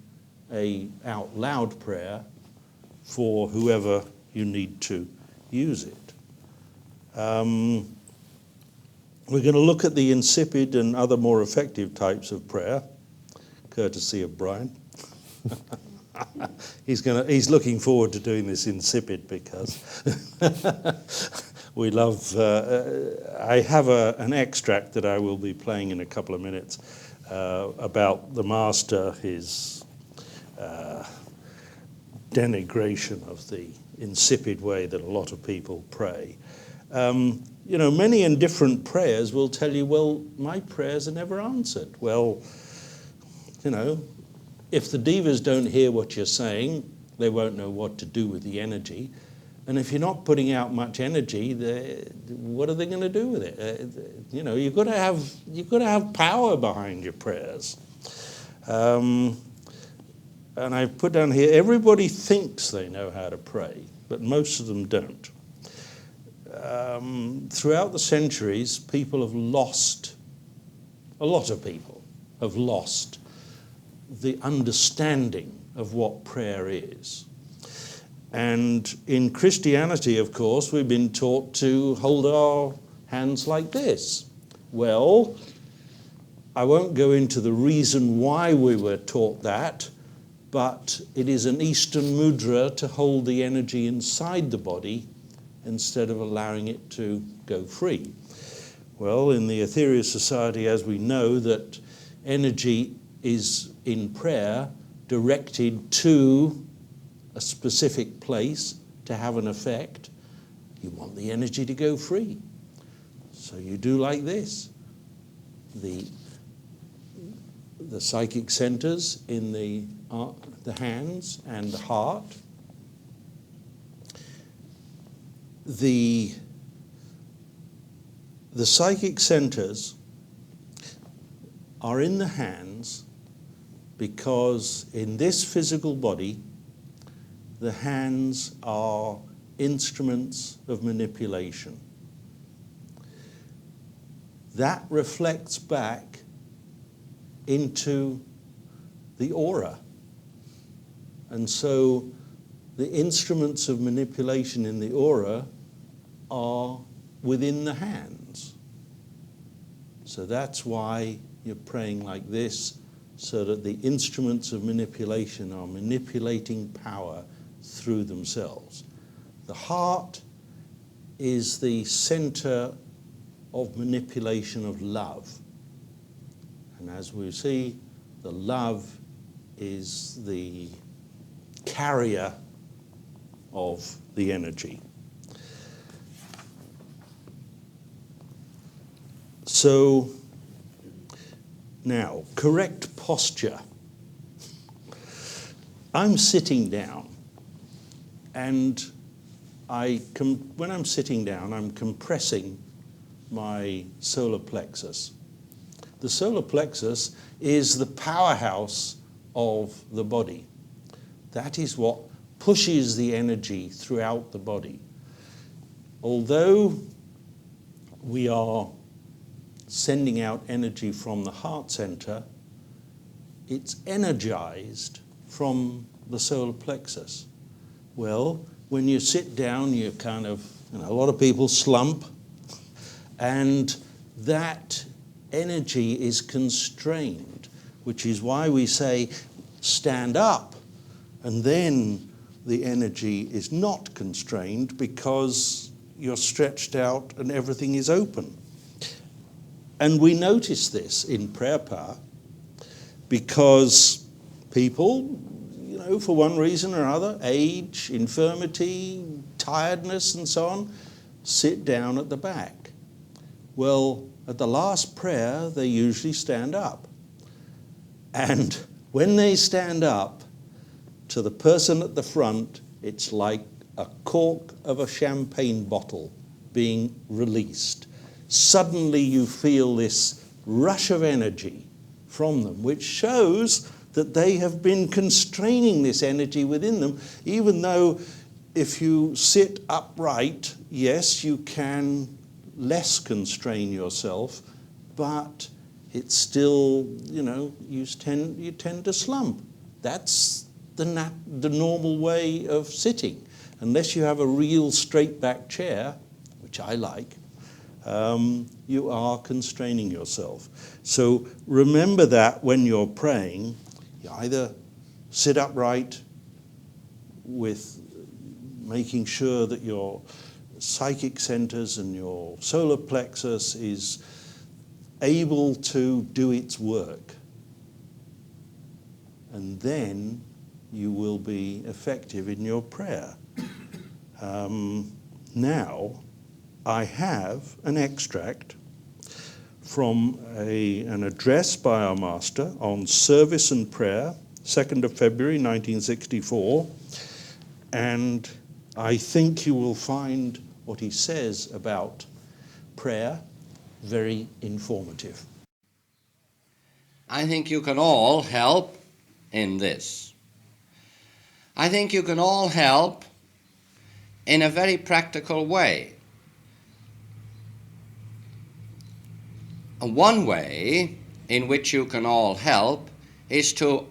a out loud prayer for whoever you need to use it. We're going to look at the insipid and other more effective types of prayer, courtesy of Brian. He's looking forward to doing this insipid because we love. I have an extract that I will be playing in a couple of minutes about the Master, his denigration of the insipid way that a lot of people pray. Many and different prayers will tell you, well, my prayers are never answered. Well, if the devas don't hear what you're saying, they won't know what to do with the energy. And if you're not putting out much energy, what are they going to do with it? You've got to have power behind your prayers. And I've put down here, everybody thinks they know how to pray, but most of them don't. Throughout the centuries, a lot of people have lost the understanding of what prayer is. And in Christianity, of course, we've been taught to hold our hands like this. Well, I won't go into the reason why we were taught that, but it is an Eastern mudra to hold the energy inside the body instead of allowing it to go free. Well, in the Aetherius Society, as we know, that energy is in prayer directed to a specific place to have an effect. You want the energy to go free. So you do like this. The psychic centers in the hands and the heart. The psychic centers are in the hands because in this physical body, the hands are instruments of manipulation. That reflects back into the aura. And so the instruments of manipulation in the aura are within the hands. So that's why you're praying like this, so that the instruments of manipulation are manipulating power through themselves. The heart is the center of manipulation of love. And as we see, the love is the carrier of the energy. So now, correct posture. I'm sitting down, and when I'm sitting down, I'm compressing my solar plexus. The solar plexus is the powerhouse of the body. That is what pushes the energy throughout the body. Although we are sending out energy from the heart center, it's energized from the solar plexus. Well, when you sit down, you kind of, a lot of people slump, and that energy is constrained, which is why we say stand up, and then the energy is not constrained because you're stretched out and everything is open. And we notice this in prayer power because people, for one reason or other, age, infirmity, tiredness and so on, sit down at the back. Well, at the last prayer, they usually stand up. And when they stand up, to the person at the front, it's like a cork of a champagne bottle being released. Suddenly you feel this rush of energy from them, which shows that they have been constraining this energy within them, even though if you sit upright, yes, you can less constrain yourself, but it's still, you tend to slump. That's the normal way of sitting. Unless you have a real straight back chair, which I like, you are constraining yourself. So remember that when you're praying, you either sit upright with making sure that your psychic centers and your solar plexus is able to do its work. And then you will be effective in your prayer. Now, I have an extract from an address by our Master on service and prayer, 2nd of February 1964, and I think you will find what he says about prayer very informative. I think you can all help in this. I think you can all help in a very practical way. And one way in which you can all help is to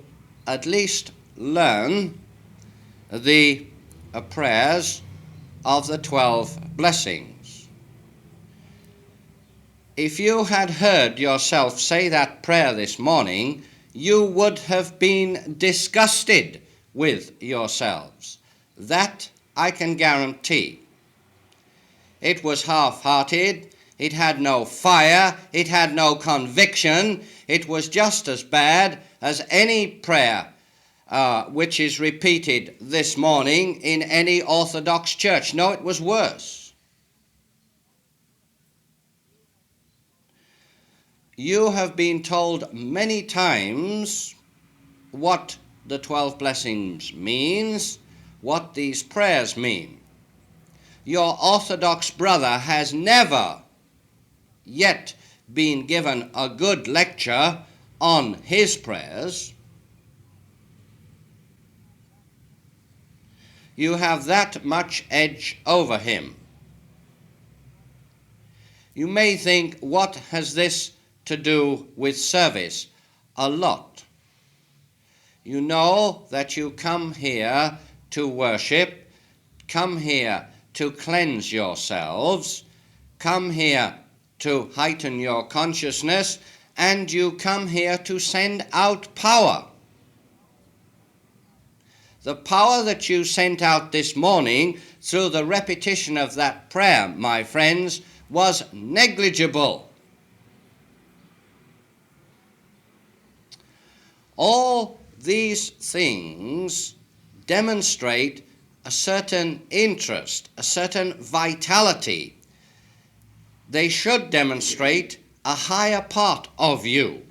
at least learn the prayers of the 12 blessings. If you had heard yourself say that prayer this morning, you would have been disgusted with yourselves. That I can guarantee. It was half-hearted, it had no fire, it had no conviction, it was just as bad as any prayer which is repeated this morning in any Orthodox church. No, it was worse. You have been told many times what the 12 blessings means, what these prayers mean. Your Orthodox brother has never yet been given a good lecture on his prayers. You have that much edge over him. You may think, what has this to do with service? A lot. You know that you come here to worship, come here to cleanse yourselves, come here to heighten your consciousness, and you come here to send out power. The power that you sent out this morning through the repetition of that prayer, my friends, was negligible. All these things demonstrate a certain interest, a certain vitality. They should demonstrate a higher part of you.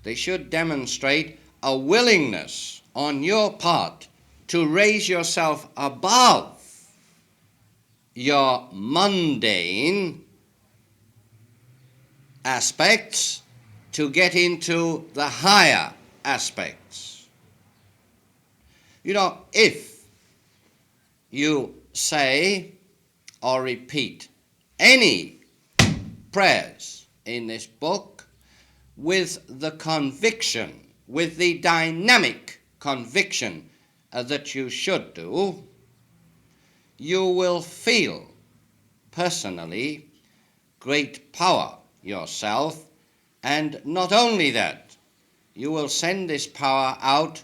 They should demonstrate a willingness on your part to raise yourself above your mundane aspects to get into the higher aspects. You know, if you say or repeat any prayers in this book with the conviction, with the dynamic conviction that you should do, you will feel personally great power yourself, and not only that, you will send this power out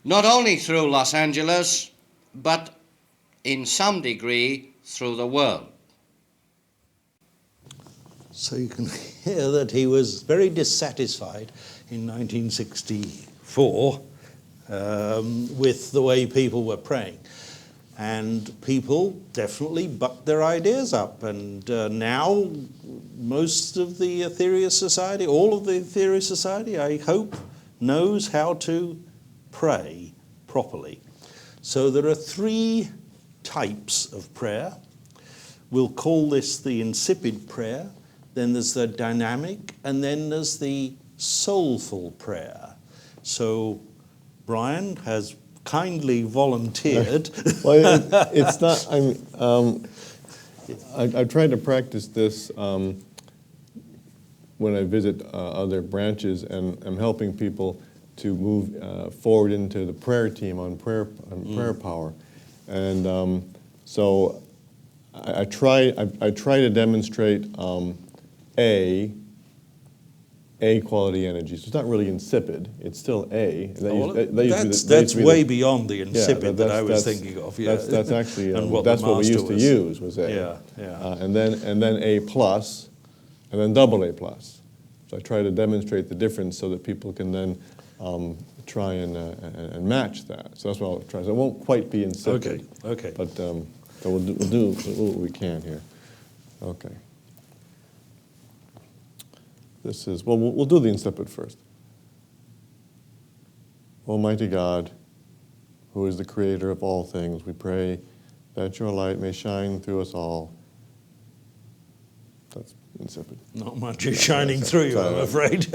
not only through Los Angeles, but in some degree through the world. So you can hear that he was very dissatisfied in 1964 with the way people were praying. And people definitely bucked their ideas up. And now most of the Aetherius Society, all of the Aetherius Society, I hope, knows how to pray properly. So there are 3 types of prayer. We'll call this the insipid prayer. Then there's the dynamic, and then there's the soulful prayer. So Brian has kindly volunteered. Well, it's not. I've tried to practice this when I visit other branches, and I'm helping people to move forward into the prayer team on prayer power, and so I try to demonstrate A quality energy. So it's not really insipid. It's still A. That's way beyond the insipid that I was thinking of. Yeah. That's actually that's what we used to use was A. Yeah. And then A plus, and then double A plus. So I try to demonstrate the difference so that people can then try and match that. So that's what I'll try. So it won't quite be insipid. Okay. But so we'll do what we can here. Okay. This is, well, we'll do the insipid first. Almighty God, who is the creator of all things, we pray that your light may shine through us all. That's insipid. Not much is shining through you, I'm afraid.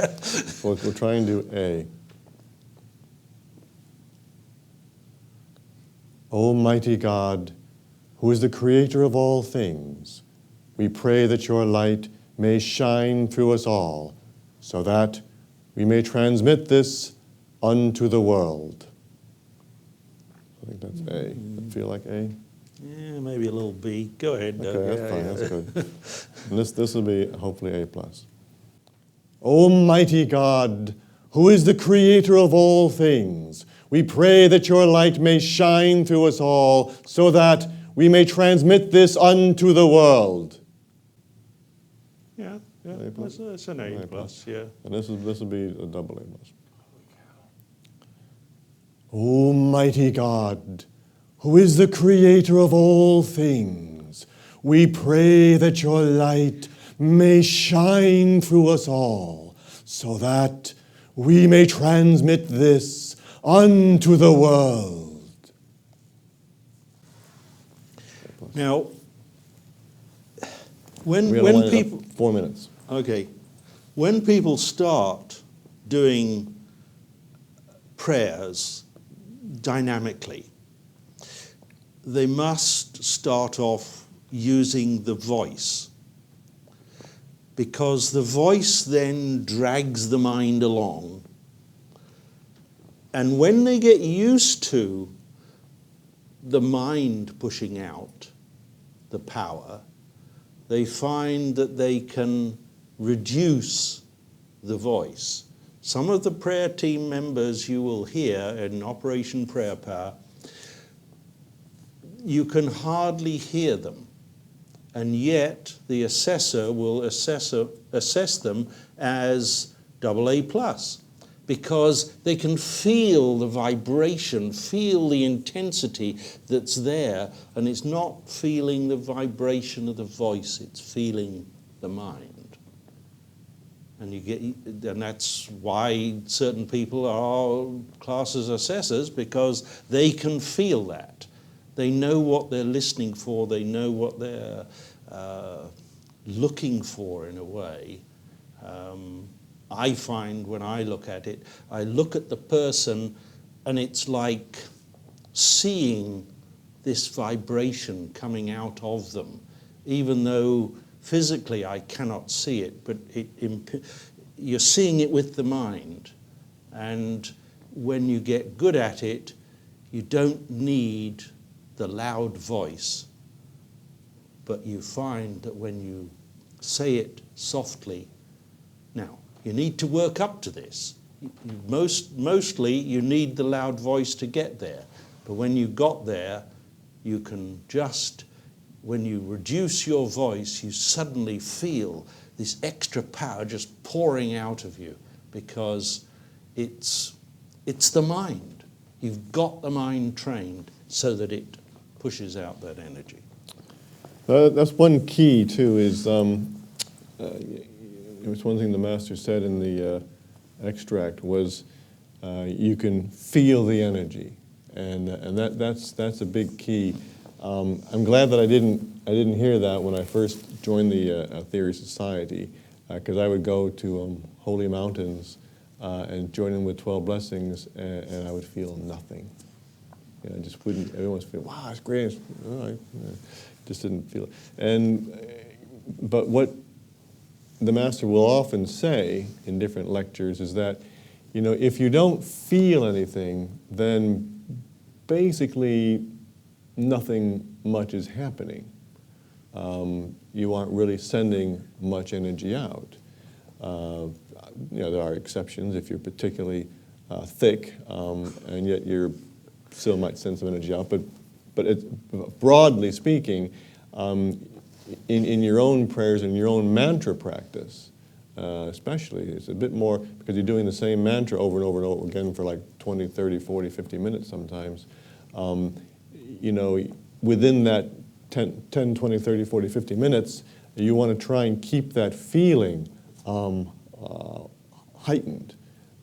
We'll try and do A. Almighty God, who is the creator of all things, we pray that your light may shine through us all, so that we may transmit this unto the world. I think that's A. Does it feel like A? Yeah, maybe a little B. Go ahead. Okay, that's fine. That's good. And this will be hopefully A+. Almighty God, who is the creator of all things, we pray that your light may shine through us all, so that we may transmit this unto the world. Yeah, it's an A plus, yeah. And this will be a double A plus. Almighty God, who is the creator of all things, we pray that your light may shine through us all, so that we may transmit this unto the world. Now, when people 4 minutes. Okay, when people start doing prayers dynamically, they must start off using the voice, because the voice then drags the mind along. And when they get used to the mind pushing out the power, they find that they can reduce the voice. Some of the prayer team members you will hear in Operation Prayer Power, you can hardly hear them, and yet the assessor will assess them as AA+, because they can feel the vibration, feel the intensity that's there, and it's not feeling the vibration of the voice, it's feeling the mind. And that's why certain people are classed as assessors, because they can feel that. They know what they're listening for, they know what they're looking for in a way. I find when I look at it, I look at the person and it's like seeing this vibration coming out of them, even though physically I cannot see it, but you're seeing it with the mind. And when you get good at it, you don't need the loud voice, but you find that when you say it softly, now, you need to work up to this. Mostly you need the loud voice to get there. But when you got there, you can just, when you reduce your voice, you suddenly feel this extra power just pouring out of you, because it's the mind. You've got the mind trained so that it pushes out that energy. That's one key too, is it was one thing the Master said in the extract was you can feel the energy, and that's a big key. I'm glad that I didn't hear that when I first joined the Aetherius Society, because I would go to holy mountains and join in with 12 blessings, and I would feel nothing. You know, I just wouldn't. Everyone was feeling, wow, it's great. Just didn't feel it. But what the Master will often say in different lectures is that, you know, if you don't feel anything, then basically nothing much is happening. You aren't really sending much energy out. You know, there are exceptions if you're particularly thick, and yet you still might send some energy out. But it's, broadly speaking, in your own prayers and your own mantra practice, especially, it's a bit more, because you're doing the same mantra over and over and over again for like 20, 30, 40, 50 minutes sometimes. You know, within that 10, 20, 30, 40, 50 minutes, you want to try and keep that feeling heightened.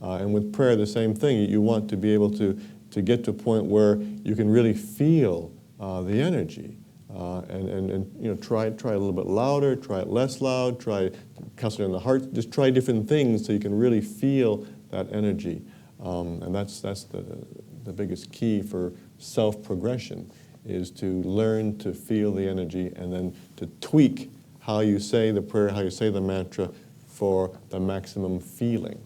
And with prayer, the same thing. You want to be able to get to a point where you can really feel the energy. And you know, try a little bit louder, try it less loud, try concentrate on the heart. Just try different things so you can really feel that energy. And that's the biggest key for self-progression, is to learn to feel the energy and then to tweak how you say the prayer, how you say the mantra for the maximum feeling.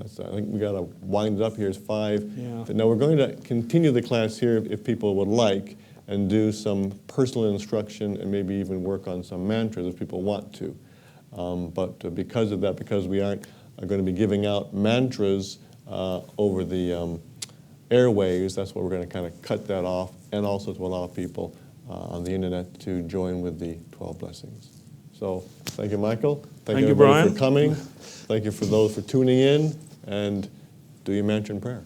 I think we got to wind it up here. It's 5. Yeah. Now we're going to continue the class here if people would like, and do some personal instruction and maybe even work on some mantras if people want to. But because of that, because we are going to be giving out mantras over the airwaves, that's what we're going to kind of cut that off, and also to allow people on the internet to join with the 12 blessings. So thank you, Michael. Thank you, everybody, Brian, for coming. Thank you for those for tuning in, and do your mantra and prayer.